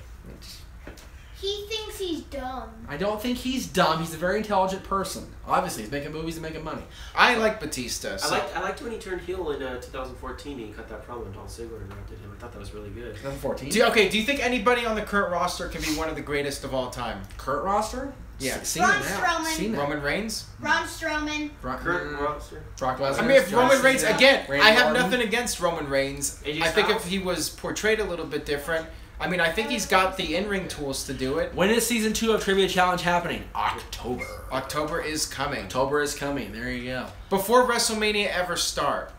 E: He thinks he's dumb.
B: I don't think he's dumb. He's a very intelligent person. Obviously, he's making movies and making money.
A: I like Batista. So.
C: I liked when he turned heel in 2014. He cut that promo and Dolph Ziggler interrupted him. I thought that was really good.
B: 2014.
A: Do you think anybody on the Kurt roster can be one of the greatest of all time?
B: Kurt roster?
A: Yeah.
E: Braun Strowman.
A: Roman Reigns?
E: Braun Strowman.
C: Kurt roster.
B: Brock Lesnar.
A: I mean, if Roman Reigns, again,
B: Randy
A: I have
B: Orton.
A: nothing against Roman Reigns.
C: AJ
A: I think
C: Styles?
A: if he was portrayed a little bit different, I mean, I think he's got the in-ring tools to do it.
B: When is season 2 of Trivia Challenge happening? October.
A: October is coming.
B: October is coming. There you go.
A: Before WrestleMania ever start.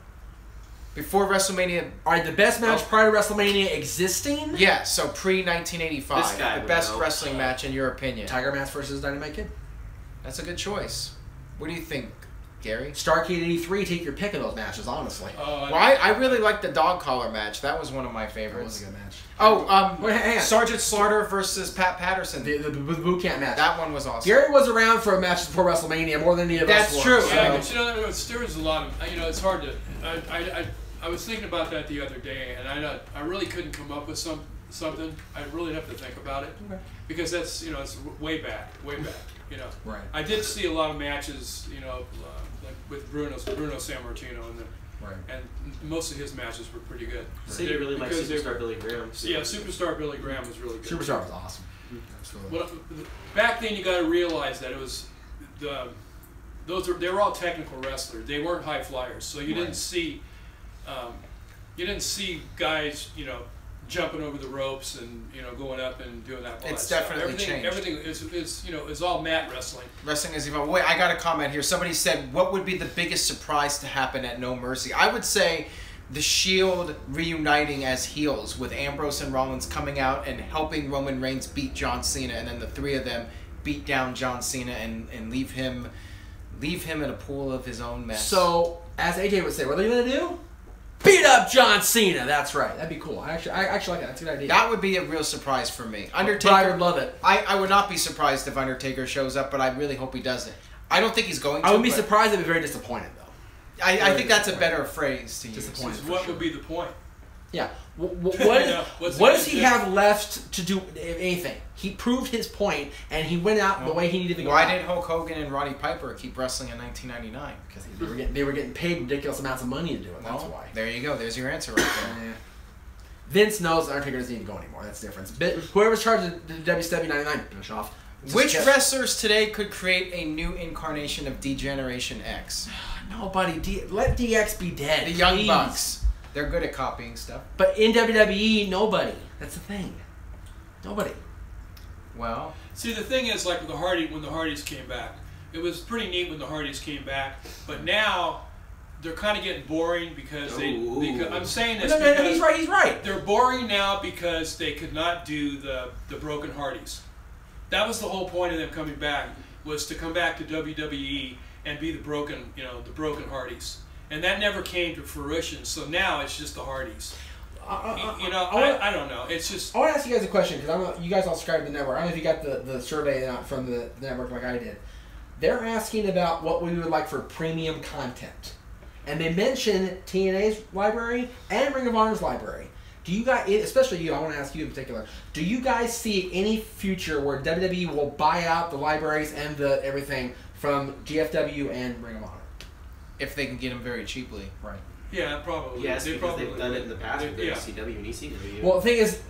A: Before WrestleMania...
B: Alright, the best match prior to WrestleMania existing?
A: Yeah, so pre-1985. The best wrestling match in your opinion.
B: Tiger Mask versus Dynamite Kid.
A: That's a good choice. What do you think, Gary?
B: Starrcade 83, take your pick of those matches, honestly.
A: Well, I really liked the dog collar match. That was one of my favorites.
B: That was a good match.
A: Oh,
B: Wait, hang on.
A: Sergeant Slaughter versus Pat Patterson.
B: The boot camp match.
A: That one was awesome.
B: Gary was around for a match before WrestleMania more than any of us
A: That's
B: were.
A: true.
B: So.
D: Yeah, but there was a lot of, it's hard to, I was thinking about that the other day, and I really couldn't come up with something. I really have to think about it.
B: Okay.
D: Because that's, it's way back,
B: Right.
D: I did see a lot of matches, like with Bruno Sammartino, and most of his matches were pretty good.
C: So you really like Superstar Billy Graham?
D: Yeah, Superstar Billy Graham was really good.
B: Superstar was awesome. Absolutely.
D: Well, back then you got to realize that it was they were all technical wrestlers. They weren't high flyers, so you didn't see guys jumping over the ropes and going up and doing that.
A: It's definitely changed.
D: Everything is all mat wrestling.
A: Wrestling is evolved. Wait, I got a comment here. Somebody said, "What would be the biggest surprise to happen at No Mercy?" I would say the Shield reuniting as heels with Ambrose and Rollins coming out and helping Roman Reigns beat John Cena, and then the three of them beat down John Cena and leave him in a pool of his own mess.
B: So, as AJ would say, what are they gonna do? Beat up John Cena. That's right. That'd be cool. I actually like that. That's a good idea.
A: That would be a real surprise for me. Undertaker.
B: But I would love it.
A: I would not be surprised if Undertaker shows up, but I really hope he doesn't. I don't think he's going to.
B: I would be surprised. I'd be very disappointed, though.
A: I think that's a better phrase to use.
B: Disappointed.
D: What would be the point?
B: Yeah. What does he have left to do, if anything? He proved his point, and he went out the way he needed to go.
A: Why did Hulk Hogan and Roddy Piper keep wrestling in 1999?
B: Because they were getting paid ridiculous amounts of money to do it. That's why.
A: There you go. There's your answer right there.
B: Vince knows Undertaker doesn't need to go anymore. That's the difference. But whoever's charged the WCW 99, finish off.
A: Which wrestlers today could create a new incarnation of D-Generation X?
B: Nobody. Let DX be dead.
A: The Young
B: please.
A: Bucks. They're good at copying stuff.
B: But in WWE, nobody. That's the thing. Nobody.
A: Well,
D: see, the thing is, like when the Hardys came back, it was pretty neat when the Hardys came back. But now they're kind of getting boring because I'm saying this because
B: he's right.
D: They're boring now because they could not do the Broken Hardys. That was the whole point of them coming back, was to come back to WWE and be the Broken Hardys. And that never came to fruition. So now it's just the Hardys. I don't know. It's just.
B: I want to ask you guys a question because you guys all subscribe to the network. I don't know if you got the survey from the network like I did. They're asking about what we would like for premium content, and they mention TNA's library and Ring of Honor's library. Do you guys, especially you, I want to ask you in particular, do you guys see any future where WWE will buy out the libraries and the everything from GFW and Ring of Honor?
A: If they can get them very cheaply.
B: Right.
D: Yeah, probably.
C: Yes, because they've done it in the past with
D: yeah.
C: WCW and ECW.
B: Well, the thing is,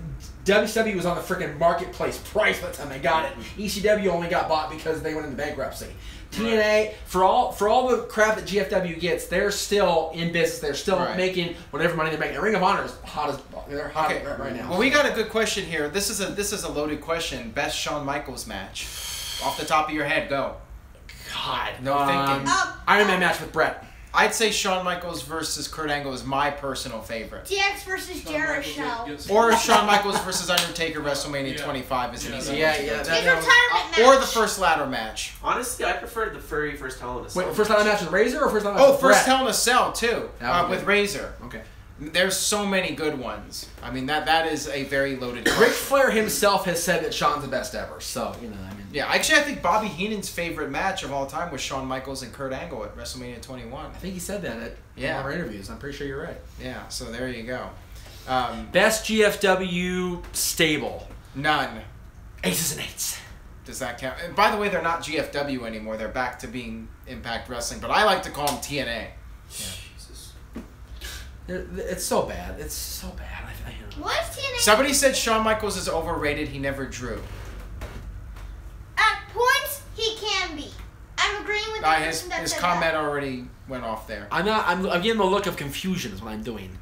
B: WCW was on the freaking marketplace price by the time they got it. ECW only got bought because they went into bankruptcy. TNA, for all the crap that GFW gets, they're still in business. They're still making whatever money they're making. And Ring of Honor is they're hot right now.
A: Well, we got a good question here. This is a loaded question. Best Shawn Michaels match, off the top of your head, go.
B: God,
A: no thinking.
B: Iron Man match with Brett.
A: I'd say Shawn Michaels versus Kurt Angle is my personal favorite.
E: DX versus Jericho.
A: Or Shawn Michaels versus Undertaker WrestleMania 25 is an easy one.
E: His retirement match.
A: Or the first ladder match.
C: Honestly, I preferred the very first Hell in a Cell.
B: Wait, first ladder match with Razor or first ladder match with Brett?
A: First Hell in a Cell too, with Razor.
B: Okay.
A: There's so many good ones. I mean, that is a very loaded question.
B: Ric Flair himself has said that Shawn's the best ever, so, I mean.
A: Yeah, actually, I think Bobby Heenan's favorite match of all time was Shawn Michaels and Kurt Angle at WrestleMania 21. I
B: think he said that at one of our interviews. I'm pretty sure you're right.
A: Yeah, so there you go.
B: Best GFW stable?
A: None.
B: Aces and Eights.
A: Does that count? And by the way, they're not GFW anymore. They're back to being Impact Wrestling, but I like to call them TNA. Yeah.
C: Jesus.
B: It's so bad. It's so bad.
E: What is TNA?
A: Somebody said Shawn Michaels is overrated. He never drew.
E: At points, he can be. I'm agreeing with the person that
A: his
E: said
A: comment
E: that.
A: already went off there.
B: I'm giving him a look of confusion is what I'm doing.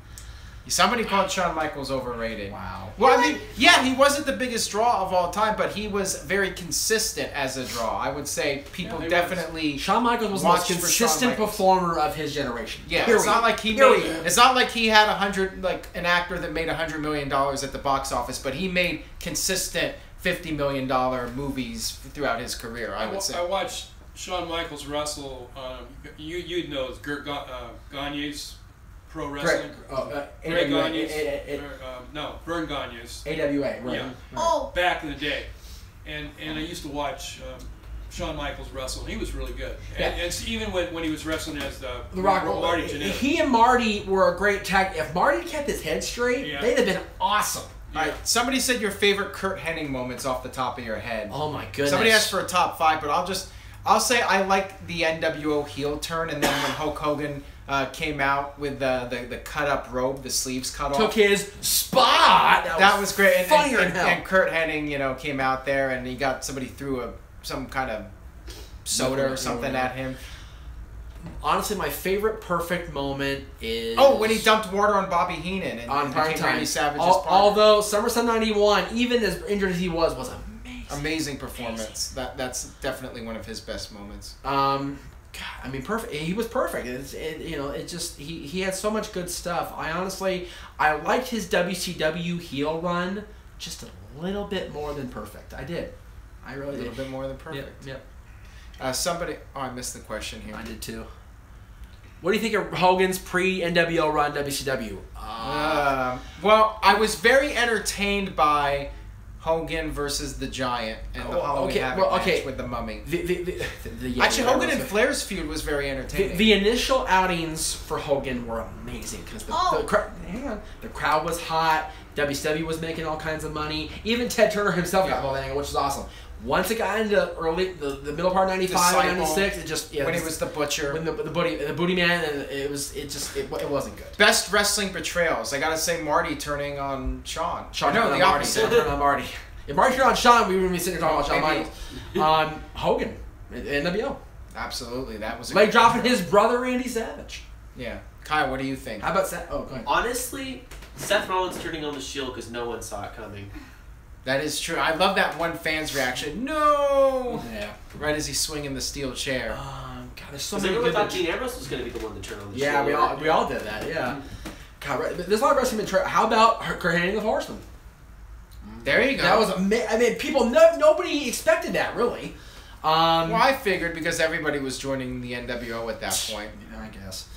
A: Somebody called Shawn Michaels overrated.
B: Wow.
A: Well, I mean, yeah, he wasn't the biggest draw of all time, but he was very consistent as a draw. I would say people definitely.
B: Shawn Michaels was the most
A: watched for
B: consistent
A: Shawn Michaels.
B: performer of his generation.
A: Yeah,
B: Period.
A: it's not like he made. It's not like he had an actor that made $100 million at the box office, but he made consistent $50 million movies throughout his career. I would say.
D: I watched Shawn Michaels wrestle. You'd know it's Curt Gagne's Pro Wrestling. Greg Gagne's. No, Vern Gagne's.
B: AWA, right.
D: Yeah.
E: Oh.
D: Back in the day, and I used to watch Shawn Michaels wrestle, and he was really good. And even when he was wrestling as the
B: Rock,
D: Marty Jannetty.
B: he and Marty were a great tag. If Marty kept his head straight, they'd have been awesome.
A: All right, somebody said your favorite Curt Hennig moments off the top of your head.
B: Oh my goodness.
A: Somebody asked for a top 5, but I'll say I like the NWO heel turn, and then when Hulk Hogan came out with the cut up robe, the sleeves cut off.
B: Took his spot.
A: That was great. And,
B: funnier
A: and,
B: than hell.
A: and Curt Hennig, came out there and he got somebody threw some kind of soda or something at him.
B: Honestly, my favorite perfect moment is
A: when he dumped water on Bobby Heenan and
B: on prime time.
A: Randy Savage's partner.
B: Although SummerSlam '91, even as injured as he was amazing.
A: Amazing performance. That's definitely one of his best moments.
B: God, I mean, perfect. He was perfect. He had so much good stuff. I liked his WCW heel run just a little bit more than perfect. I did. I really did.
A: A little bit more than perfect.
B: Yep.
A: I missed the question here.
B: I did too. What do you think of Hogan's pre-NWO run WCW?
A: Well, I was very entertained by Hogan versus the Giant and the Halloween Havoc match with the Mummy. Actually, Hogan and Flair's feud was very entertaining.
B: The initial outings for Hogan were amazing because the crowd was hot. WCW was making all kinds of money. Even Ted Turner himself got involved in it, which was awesome. Once it got into the middle part of '95 and '96, it just
A: when he was the Butcher,
B: when the booty man, and it wasn't good.
A: Best wrestling betrayals. I gotta say, Marty turning on Shawn.
B: No, the opposite. On Marty. If Marty turned on Shawn, we wouldn't be sitting here talking about Shawn Michaels. Hogan, NWO.
A: Absolutely, that was
B: like dropping his brother Randy Savage.
A: Yeah, Kyle, what do you think?
B: How about Seth? Oh, go ahead.
C: Honestly, Seth Rollins turning on the Shield because no one saw it coming.
A: That is true. I love that one fan's reaction. No!
B: Yeah.
A: Right as he's swinging the steel chair.
B: God, there's so many
C: everyone
B: good...
C: thought Dean Ambrose was going to be the one to turn on the Shield.
B: Yeah, we all did that, yeah. God, there's a lot of wrestling... How about Curt Hennig the Horseman?
A: There you go.
B: That was nobody expected that, really.
A: Well, I figured because everybody was joining the NWO at that point.
B: Yeah, I guess.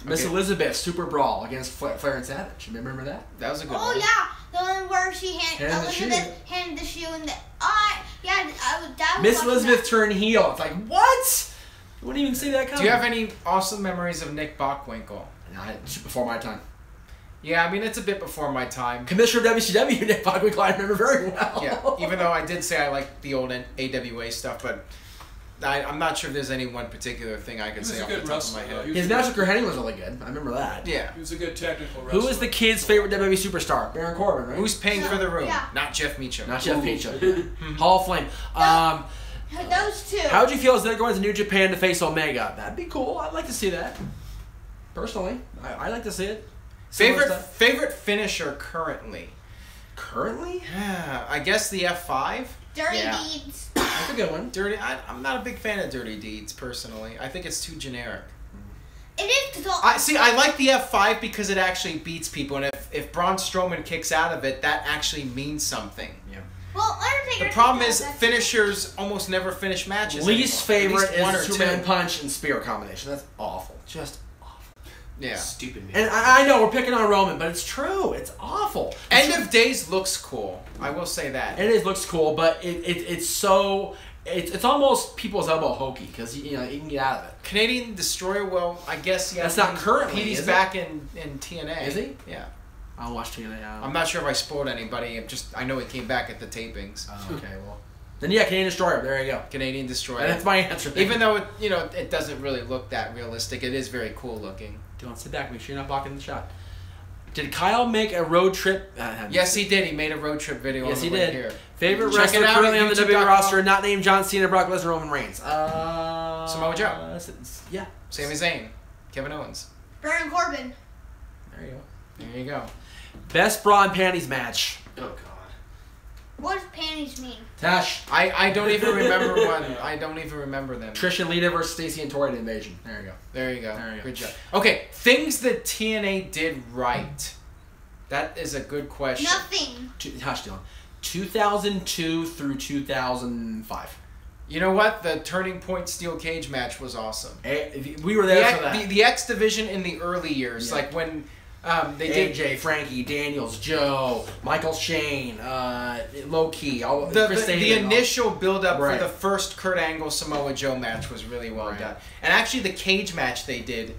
B: Miss Elizabeth, Super Brawl against Flair and Savage. You remember that?
A: That was a good one.
E: Oh, yeah. The one where she Elizabeth handed the shoe and
B: Miss Elizabeth turned heel. It's like, what? You wouldn't even see that coming.
A: Do you have any awesome memories of Nick Bockwinkel?
B: No, before my time.
A: Yeah, I mean, it's a bit before my time.
B: Commissioner of WCW, Nick Bockwinkel, I remember very well.
A: Yeah, even though I did say I like the old AWA stuff, but I'm not sure if there's any one particular thing I could say off the top of my head.
B: His match with Curt Hennig was really good. I remember that.
A: Yeah.
D: He was a good technical wrestler.
B: Who was the kid's favorite WWE superstar? Baron Corbin, right?
A: Who's paying for the room?
E: Yeah.
A: Not Jeff Meacham.
B: Not Jeff Meacham. Hall of Flame.
E: Those two.
B: How would you feel as they're going to New Japan to face Omega? That'd be cool. I'd like to see that. Personally, I like to see it.
A: Favorite finisher currently?
B: Currently?
A: Yeah, I guess the F5.
E: Dirty Deeds.
B: That's a good one.
A: I'm not a big fan of Dirty Deeds personally. I think it's too generic.
E: It is.
A: I like the F5 because it actually beats people, and if Braun Strowman kicks out of it, that actually means something.
B: Yeah.
E: Well, Undertaker.
A: The problem is finishers almost never finish matches.
B: Least
A: anymore.
B: favorite
A: At least
B: is
A: one or
B: Superman
A: two.
B: Punch and Spear combination. That's awful. Just awful.
A: Yeah.
C: Stupid man.
B: And I know we're picking on Roman, but it's true. It's awful.
A: End of Days looks cool. I will say that.
B: It looks cool, but it's so. It's almost people's elbow hokey because you can get out of it.
A: Canadian Destroyer, well, I guess
B: That's not currently.
A: He's
B: is
A: back in TNA.
B: Is he?
A: Yeah.
B: I'll watch TNA.
A: I'm not sure if I spoiled anybody. I know he came back at the tapings.
B: Oh, okay, well. Then yeah, Canadian Destroyer. There you go.
A: Canadian Destroyer.
B: And that's my answer.
A: Even though it doesn't really look that realistic, it is very cool looking.
B: Don't sit back. Make sure you're not blocking the shot. Did Kyle make a road trip?
A: Yes, he did. He made a road trip video.
B: Yes,
A: on the
B: he
A: way
B: did.
A: Here.
B: Favorite
A: Check
B: wrestler
A: it out
B: currently
A: at
B: on the WWE
A: YouTube.com.
B: roster, not named John Cena, Brock Lesnar, Roman Reigns.
A: Samoa Joe.
B: Yeah.
A: Sami Zayn. Kevin Owens.
E: Baron Corbin.
B: There you go.
A: There you go.
B: Best bra and panties match.
C: Oh God.
E: What does panties mean?
B: Tash.
A: I don't even remember one. I don't even remember them.
B: Trish and Lita versus Stacey and Tori in Invasion. There you go.
A: There you go.
B: There you go.
A: Good job. Okay, things that TNA did right. That is a good question.
E: Nothing.
B: Hush, Dylan. 2002 through 2005.
A: You know what? The Turning Point Steel Cage match was awesome.
B: We were there for that.
A: The X Division in the early years,
B: Yeah.
A: like when they did
B: AJ, Frankie, Daniels, Joe, Michael Shane, Low Key, all
A: the
B: Chris Sabin,
A: initial build up
B: Right.
A: for the first Kurt Angle Samoa Joe match was really well
B: Right.
A: done. And actually, the cage match they did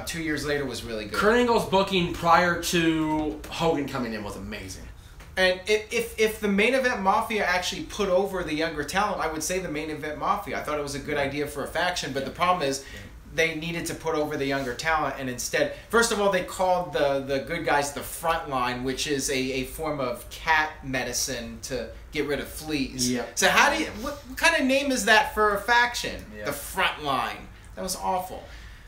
A: 2 years later was really good.
B: Kurt Angle's booking prior to Hogan coming in was amazing.
A: And if the Main Event Mafia actually put over the younger talent, I would say the Main Event Mafia. I thought it was a good idea for a faction, but the problem is they needed to put over the younger talent, and instead, first of all, they called the good guys the front line, which is a form of cat medicine to get rid of fleas.
B: Yep.
A: So how do you, what kind of name is that for a faction?
B: Yep.
A: The front line. That was awful.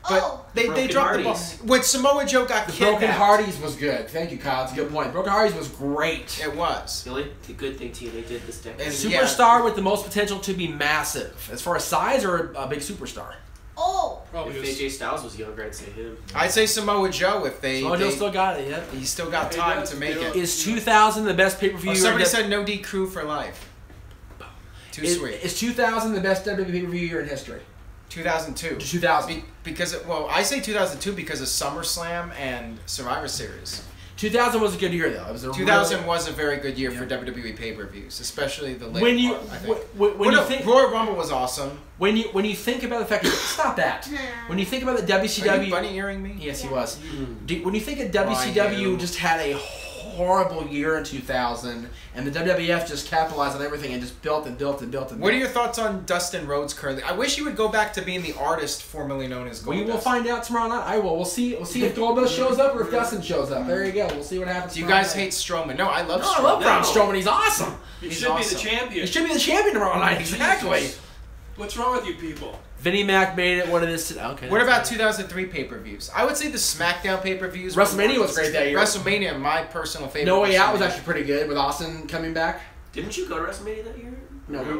A: But
E: Oh.
A: they
C: Broken
A: dropped the ball.
C: Hardys.
A: When Samoa Joe got
B: The
A: kidnapped.
B: Broken Hardys was good. Thank you, Kyle. It's a good point. Broken Hardys was great.
A: It was.
C: The only good thing TNA did this decade.
A: And
B: Superstar with the most potential to be massive. As far as size or a big superstar?
E: Oh.
D: Probably
C: If
D: is.
C: AJ Styles was younger, I'd say him.
A: I'd say Samoa Joe if they.
B: Mojo
A: they-
B: still got it, yeah.
A: He's still got
D: He
A: time
D: does,
A: to make
D: he
A: it.
D: does.
B: Is 2000 the best pay-per-view?
A: Oh,
B: year
A: somebody
B: in
A: said no DQ for life. Too sweet.
B: Is 2000 the best WWE pay-per-view year in history?
A: 2002.
B: 2000.
A: Well, I say 2002 because of SummerSlam and Survivor Series.
B: 2000 was a good year though. It was a
A: 2000 was a very good year for
B: Yeah.
A: WWE pay-per-views, especially the late
B: When you
A: part, I think.
B: when you think
A: Royal Rumble was awesome.
B: when you think about the fact stop that. When you think about the
A: Are
B: WCW
A: you bunny earring me?
B: Yes, he
E: Yeah.
B: was. When you think of
A: Why
B: WCW
A: you?
B: just had a horrible year in 2000, and the WWF just capitalized on everything and just built and built and built and
A: What are
B: built.
A: your thoughts on Dustin Rhodes currently? I wish he would go back to being the artist formerly known as Goldust.
B: We will find out tomorrow night. I will. We'll see if Goldust shows up or if Dustin shows up. There you go. We'll see what happens.
A: Do you
B: tomorrow
A: guys
B: night.
A: hate Strowman? No, I love
B: No,
A: Strowman.
B: I love Braun
C: No.
B: Strowman. He's awesome.
D: He
A: He's
D: should
A: awesome.
D: be the champion.
B: He should be the champion tomorrow night. Exactly.
D: Jesus. What's wrong with you people?
B: Vinnie Mac made it one of this. Okay.
A: What about 2003 pay-per-views? I would say the SmackDown pay-per-views.
B: WrestleMania was great that year.
A: WrestleMania, my personal favorite.
B: No Way Out was
A: WrestleMania.
B: actually pretty good with Austin coming back.
C: Didn't you go to WrestleMania that year?
B: No, we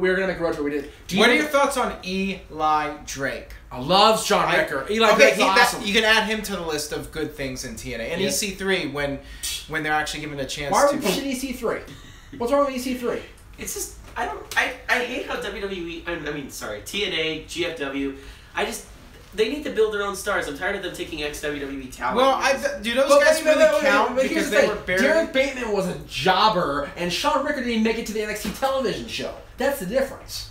B: were gonna make a road trip. We did.
A: What are your thoughts on Eli Drake?
B: I love Sean Ricker. Eli
A: okay,
B: Drake's awesome.
A: you can add him to the list of good things in TNA. And
B: Yeah.
A: EC3 when they're actually given a chance
B: Why are
A: to.
B: we pushing EC3? What's wrong with EC3?
C: It's just I hate how WWE TNA, GFW. They need to build their own stars. I'm tired of them taking ex-WWE talent.
A: Well, do those guys really count
B: But here's
A: because
B: the
A: they
B: thing.
A: were buried?
B: Derek Bateman was a jobber, and Sean Ricker didn't make it to the NXT television show. That's the difference.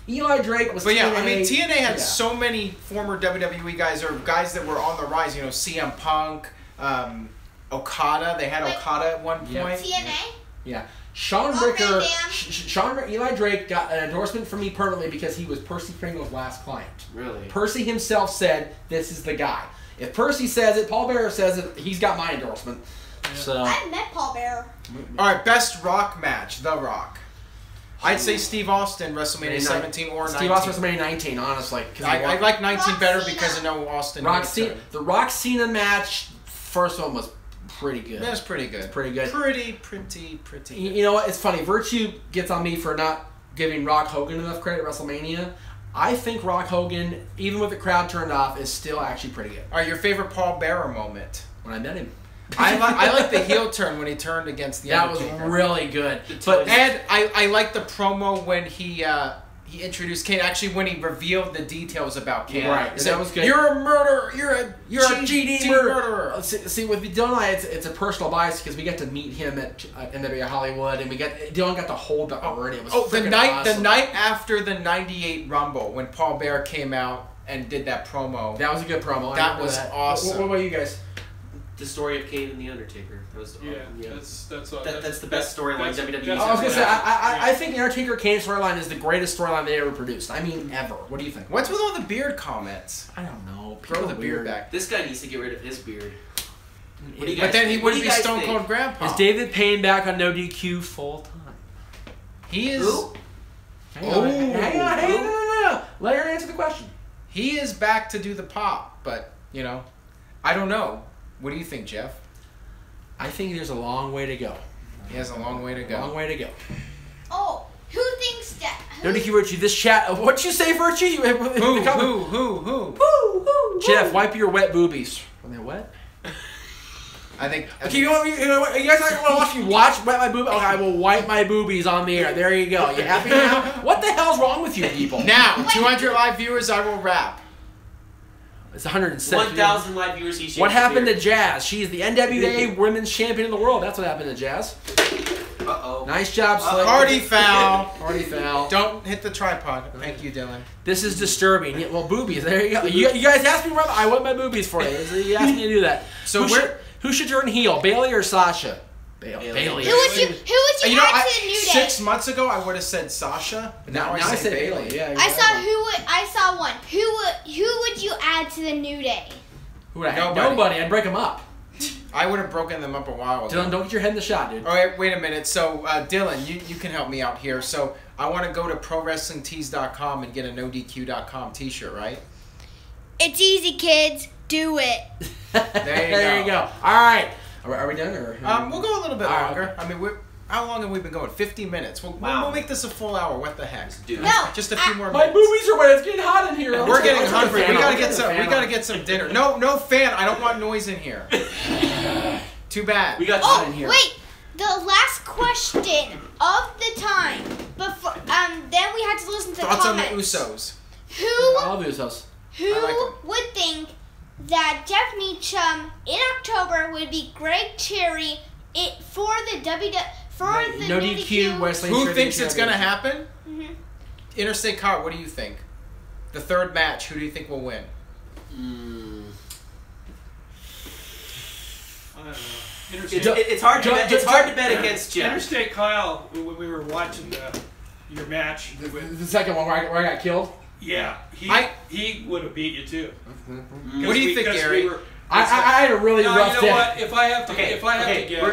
B: Eli Drake was.
A: But yeah,
B: TNA,
A: I mean, TNA had
B: yeah.
A: so many former WWE guys or guys that were on the rise. You know, CM Punk, Okada. They had
E: Wait.
A: Okada at one point.
B: Yeah.
E: TNA?
B: Yeah. Sean
E: Oh,
B: Ricker,
E: Van Dam.
B: Eli Drake got an endorsement from me permanently because he was Percy Pringle's last client.
C: Really?
B: Percy himself said, "This is the guy." If Percy says it, Paul Bearer says it, he's got my endorsement. So
E: I've met Paul Bearer.
A: All right, best Rock match, The Rock. I'd say Steve Austin, WrestleMania 17 or 19.
B: Steve Austin WrestleMania 19, honestly. 'cause
A: I like 19
E: Rock
A: better
E: Cena.
A: because I know Austin.
B: Rock
A: made
B: Cena.
A: it.
B: The Rock Cena match, first one was pretty good.
A: That's pretty good.
B: Pretty good.
A: Pretty good.
B: You know what? It's funny. Virtue gets on me for not giving Rock Hogan enough credit at WrestleMania. I think Rock Hogan, even with the crowd turned off, is still actually pretty good.
A: All right, your favorite Paul Bearer moment?
B: When I met him.
A: I like the heel turn when he turned against the
B: That was
A: Undertaker.
B: really good.
C: But-
A: And I like the promo when he introduced Kane. Actually, when he revealed the details about Kane.
B: Right,
A: He
B: that
A: said,
B: was good.
A: You're a murderer. You're a
B: GD
A: murderer.
B: See, with Dylan and I, it's a personal bias because we get to meet him at NWA Hollywood, and Dylan got to hold the word. It was
A: Oh, the
B: freaking
A: night
B: awesome.
A: after the '98 Rumble when Paul Bearer came out and did that promo.
B: That was a good promo. I
A: That
B: remember
A: was awesome.
B: What about you guys?
C: The story of Kane and the Undertaker. That was
D: That's
C: the best storyline WWE.
B: I was gonna say,
D: Yeah.
B: I think the Undertaker Kane storyline is the greatest storyline they ever produced. I mean, ever. What do you think?
A: What's with all the beard comments?
B: I don't know.
A: Throw
B: People
A: the
B: are
A: beard
B: weird.
A: back.
C: This guy needs to get rid of his beard. What do you guys
A: But then he
C: think? What do
A: wouldn't
C: you
A: be
C: guys
A: Stone
C: think?
A: Cold Grandpa.
B: Is David Payne back on NoDQ full time?
A: He is.
C: Who?
B: Hang on.
A: Oh.
B: Hang on. No. Let her answer the question.
A: He is back to do the pop, but you know, I don't know. What do you think, Jeff?
B: I think there's a long way to go.
A: He has a long way to go.
B: Long way to go.
E: Oh, who thinks that?
B: NoDQ Virtue, this chat. What'd you say, Virtue?
A: Who?
B: Jeff, wipe your wet boobies. When they're wet?
A: I think.
B: Okay, you guys want to watch me wet my boobies? Okay, I will wipe my boobies on the air. There you go. You happy now? What the hell's wrong with you people?
A: Now, 200 live viewers, I will rap.
B: It's 107.
C: 1,000 live viewers each.
B: What happened to Jazz? She's the NWA Women's Champion in the world. That's what happened to Jazz.
C: Uh-oh.
B: Nice job, Slick.
A: Hardy foul.
B: Hardy foul.
A: Don't hit the tripod. Thank you, Dylan.
B: This is disturbing. Yeah, well, boobies. There you go. You guys asked me to rub. I want my boobies for you. You asked me to do that.
A: So
B: who should turn heel, Bailey or Sasha? Bailey.
E: Who would you add to the New Day?
A: 6 months ago, I would have said Sasha. But now I say Bailey.
B: Yeah,
E: I saw one. Who would you add to the New Day?
B: Nobody. I'd break them up.
A: I would have broken them up a while ago.
B: Dylan, don't get your head in the shot, dude.
A: All right, wait a minute. So, Dylan, you can help me out here. So, I want to go to ProWrestlingTees.com and get a NoDQ.com t-shirt, right?
E: It's easy, kids. Do it.
A: There you go.
B: All right. Are we done? Or
A: We'll go a little bit longer.
B: Okay.
A: I mean, how long have we been going? 50 minutes. We'll make this a full hour. What the heck?
C: Dude.
E: No.
A: Just a few more
B: My
A: minutes.
B: boobies are wet. It's getting hot in here.
A: We're getting hungry. We gotta
B: get
A: get some dinner. No fan. I don't want noise in here. Too bad.
C: We got
E: Oh,
C: in here.
E: wait. The last question of the time before. Then we had to listen to the
A: Thoughts on the
E: comments.
A: Usos?
B: All of Usos.
E: Who
A: I like 'em.
E: would think that Jeff Meacham in October would be Greg Cherry for the
B: No DQ Wrestling.
A: Who thinks it's gonna happen?
E: Mhm.
A: Interstate Car. What do you think? The third match. Who do you think will win?
D: I don't know.
C: It's hard to bet. It's hard to bet against Jeff.
D: Interstate Kyle, when we were watching your match,
B: The second one where I got killed.
D: yeah, he would have beat you too.
A: What do you think, Gary?
B: I had a really
D: No,
B: rough
D: you know
B: day.
D: what? If I have to guess,
C: we're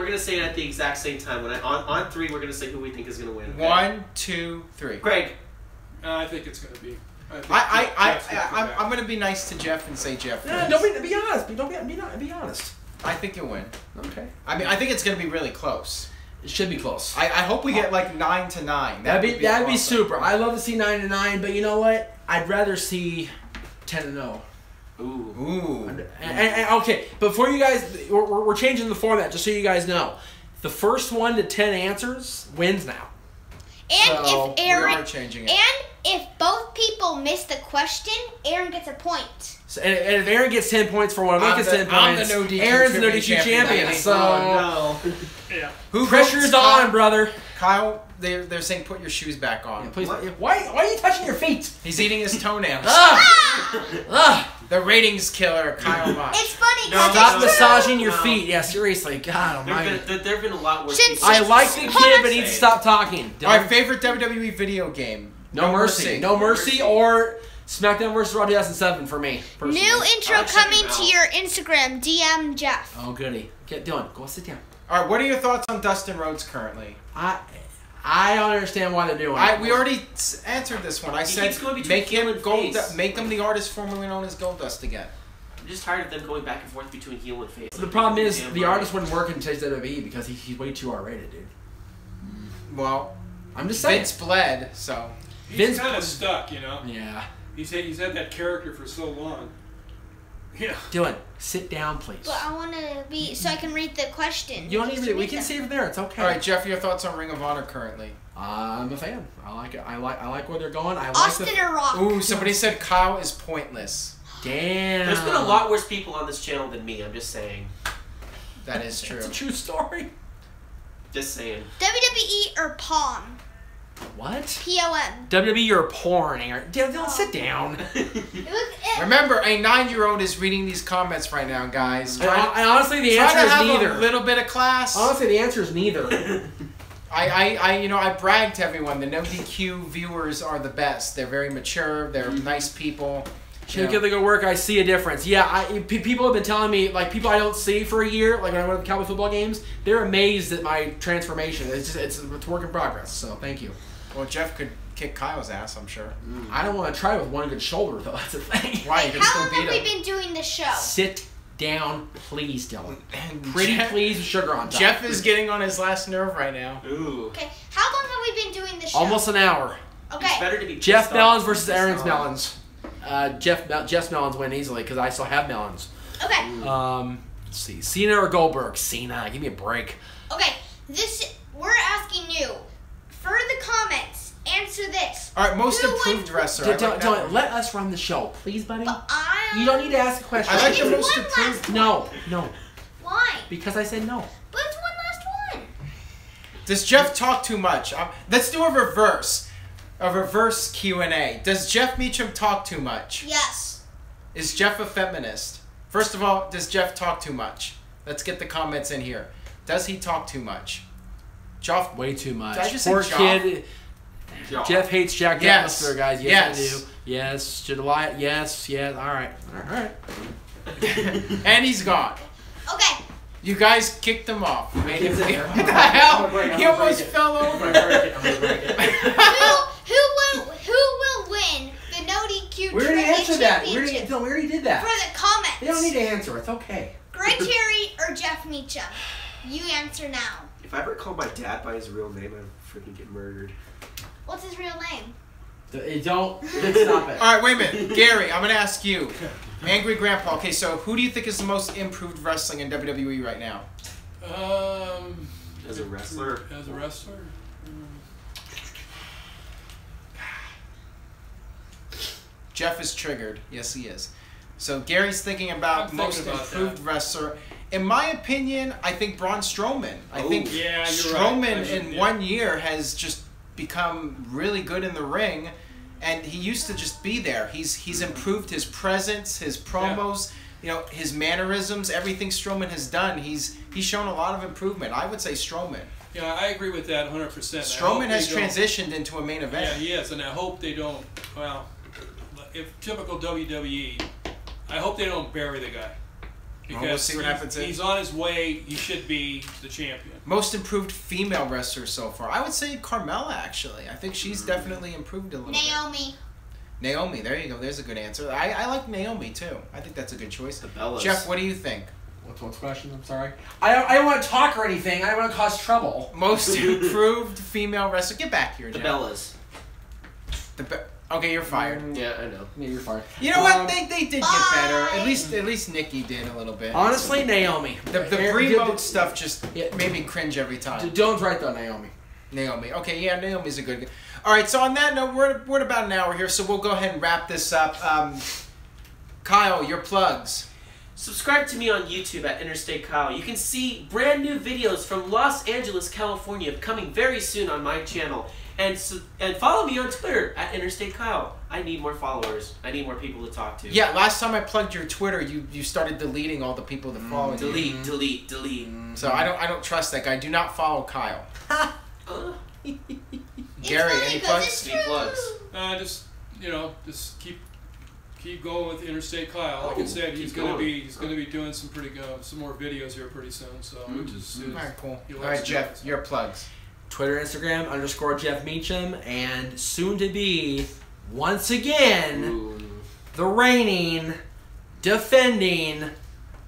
C: gonna say it at the exact same time. When on three, we're gonna say who we think is gonna win. Okay?
A: 1, 2, 3.
C: Greg.
D: I think it's going to be.
A: I'm gonna be nice to Jeff and say Jeff.
B: No,
A: wins.
B: don't be honest. Be honest.
A: I think you'll win.
B: Okay.
A: I mean, I think it's gonna be really close.
B: It should be close.
A: I hope we get like 9-9.
B: That'd be
A: awesome.
B: super. I love to see 9-9, but you know what? I'd rather see 10-0.
A: Ooh.
B: And okay, before you guys, we're changing the format just so you guys know. The first 1 to 10 answers wins now.
E: And
B: So,
E: if Aaron
A: we are changing it.
E: and if both people miss the question, Aaron gets a point.
B: So, and if Aaron gets 10 points for one of us, gets 10
A: I'm
B: points.
A: the NoDQ
B: Aaron's the NoDQ
A: champion.
B: champion. So
C: no.
D: Yeah.
A: Who
B: pressure's
A: votes
B: on, brother.
A: Kyle, they're saying put your shoes back on.
B: Yeah, please. Why are you touching your feet?
A: He's eating his toenails.
B: Ah!
A: The ratings killer, Kyle Mott.
E: It's funny
C: No,
E: because
B: Stop
E: it's
B: massaging your
C: No.
B: feet. Yeah, seriously. God almighty.
C: There've been a lot worse.
E: Since-
C: people.
B: I like the kid, but needs to stop talking.
A: My favorite WWE video game.
B: No Mercy. No Mercy or SmackDown vs. Raw 2007 for me. Personally.
E: New intro
C: I'll check
E: coming
C: him
E: to
C: out.
E: your Instagram. DM Jeff.
B: Oh, goody. Get Dylan. Go sit down.
A: All right, what are your thoughts on Dustin Rhodes currently?
B: I don't understand why they're doing it.
A: We already answered this one. I said
C: keeps going between
A: make
C: heel
A: him
C: and face.
A: make him the artist formerly known as Goldust again.
C: I'm just tired of them going back and forth between heel and face.
B: The problem is the artist wouldn't work in today's WWE because he's way too R-rated, dude.
A: Well,
B: I'm just saying.
A: Vince bled, so
D: He's
B: Vince
D: kind of
B: was-
D: stuck, you know.
B: Yeah.
D: He's had that character for so long. Yeah.
B: Dylan, sit down, please.
E: But I want to be so I can read the question.
B: You don't need to. We can save it there. It's okay.
A: all right, Jeff, your thoughts on Ring of Honor currently?
B: I'm a fan. I like it. I like where they're going. I like
E: Austin or Rock?
A: Ooh, somebody said Kyle is pointless.
B: Damn.
C: There's been a lot worse people on this channel than me. I'm just saying.
A: That is true.
B: It's a true story.
C: Just saying.
E: WWE or POM?
B: What?
E: POM.
B: WWE, you're porn, Aaron. Dylan, sit down.
A: Remember, a 9-year-old is reading these comments right now, guys.
B: And honestly, the
A: Try
B: answer
A: to
B: is
A: have
B: neither.
A: a little bit of class.
B: Honestly, the answer is neither.
A: I brag to everyone. The NoDQ viewers are the best. They're very mature. They're nice people.
B: Check out the good work. I see a difference. Yeah, people have been telling me, like people I don't see for a year, like when I went to the Cowboy football games, they're amazed at my transformation. It's a work in progress. So thank you.
A: Well, Jeff could kick Kyle's ass, I'm sure.
B: I don't want to try with one good shoulder, though. That's the thing.
A: Why? You can
E: How
A: still
E: long
A: beat
E: have we
A: him.
E: been doing this show?
B: Sit down, please, Dylan.
A: And
B: Pretty
A: Jeff,
B: please with sugar on top.
A: Jeff is getting on his last nerve right now.
C: Ooh.
E: Okay, how long have we been doing this show?
B: Almost an hour.
C: It's
E: Okay.
C: better to be
B: Jeff
C: pissed
B: Melons
C: off
B: versus
C: than
B: Aaron's
C: pissed off.
B: Melons. Jeff's Melons win easily because I still have Melons.
E: Okay.
B: Let's see. Cena or Goldberg? Cena. Give me a break.
E: Okay. We're asking you for the comments. Answer this.
A: All right, most
E: Who
A: improved
E: would-
A: wrestler. I like that
B: Don't
A: one.
B: let us run the show, please, buddy.
E: But
B: You don't need to ask a question.
A: I like
E: It's
A: the most
E: one
A: improved.
E: last
B: No, no.
E: Why?
B: Because I said no.
E: But it's one last one.
A: Does Jeff talk too much? Let's do a reverse Q&A. Does Jeff Meacham talk too much?
E: Yes.
A: Is Jeff a feminist? First of all, does Jeff talk too much? Let's get the comments in here. Does he talk too much? Joff,
B: Way too much.
A: Did I just say
B: Poor
A: Joff?
B: kid.
C: Joff.
B: Jeff hates Jack
A: Yes.
B: Atmosphere, guys. Yes,
A: Yes.
B: I do. Yes. Should I? Yes. Yes. All right. All right.
A: and he's gone.
E: Okay.
A: You guys kicked him off.
B: Give it there.
A: What the hell?
B: I'm gonna
A: He
B: break
A: almost
B: it.
A: fell over.
B: I'm gonna break it.
E: Who will win the NoDQ
B: We already answered that. We
E: championship?
B: already did that.
E: For the comments.
B: They don't need to answer. It's okay.
E: Greg Cherry or Jeff Meacham? You answer now.
C: If I ever call my dad by his real name, I'd freaking get murdered.
E: What's his real name?
B: Don't stop it.
A: All right, wait a minute. Gary, I'm going to ask you. Angry Grandpa. Okay, so who do you think is the most improved wrestling in WWE right now?
C: As a wrestler?
D: As a wrestler?
A: Jeff is triggered. Yes, he is. So Gary's thinking about
D: I'm
A: most
D: thinking about
A: improved
D: that.
A: wrestler. In my opinion, I think Braun Strowman. I
C: Oh,
A: think
D: yeah, you're right.
A: Strowman
D: I mean,
A: in
D: yeah.
A: 1 year has just become really good in the ring, and he used to just be there. He's improved his presence, his promos, you know, his mannerisms, everything Strowman has done. He's shown a lot of improvement. I would say Strowman.
D: Yeah, I agree with that 100%.
A: Strowman has transitioned into a main
D: Yeah,
A: event.
D: he is, and I hope they don't. Well, if typical WWE, I hope they don't bury the guy because
A: we'll see what happens.
D: He's on his way. He should be the champion.
A: Most improved female wrestler so far. I would say Carmella, actually. I think she's definitely improved a little bit.
E: Naomi.
A: Naomi, there you go. There's a good answer. I like Naomi, too. I think that's a good choice.
C: The Bellas.
A: Jeff, what do you think?
B: What's the question? I'm sorry. I don't want to talk or anything. I don't want to cause trouble.
A: Most improved female wrestler. Get back here,
C: The
A: Jeff.
C: Bellas.
A: Okay, you're fired.
C: Yeah, I know.
B: Yeah, you're fine.
A: You know what? They did get better. At least Nikki did a little bit.
B: Honestly, Naomi.
A: The Bremo stuff just
B: Yeah.
A: made me cringe every time.
B: Dylan's right though, Naomi.
A: Naomi. Okay, yeah, Naomi's a good. All right, so on that note, we're at about an hour here, so we'll go ahead and wrap this up. Kyle, your plugs.
C: Subscribe to me on YouTube at Interstate Kyle. You can see brand new videos from Los Angeles, California coming very soon on my channel. And follow me on Twitter at Interstate Kyle. I need more followers. I need more people to talk to.
A: Yeah, last time I plugged your Twitter, you started deleting all the people that follow you.
C: Delete.
A: So I don't trust that guy. Do not follow Kyle. Gary,
E: funny
A: any
E: 'cause
A: plugs?
E: it's
C: Any plugs?
D: Just keep going with Interstate Kyle. Like I said, he's gonna be doing some more videos here pretty soon. So which is
A: All right, cool.
D: he
A: All
D: likes
A: right,
D: to
A: Jeff,
D: do it.
A: your plugs.
B: Twitter, Instagram, _Jeff Meacham, and soon to be, once again,
C: Ooh.
B: the reigning, defending,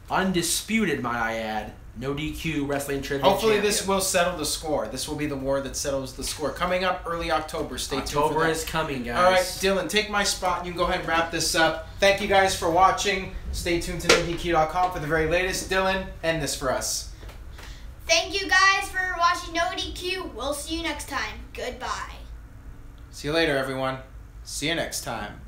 B: undisputed, might I add, NoDQ Wrestling Trivia
A: Hopefully
B: champion.
A: this will settle the score. This will be the war that settles the score. Coming up early October. Stay tuned for
B: October
A: that.
B: is coming, guys.
A: All right, Dylan, take my spot. You can go ahead and wrap this up. Thank you guys for watching. Stay tuned to NoDQ.com for the very latest. Dylan, end this for us.
E: Thank you guys for watching NoDQ. We'll see you next time. Goodbye.
A: See you later, everyone. See you next time.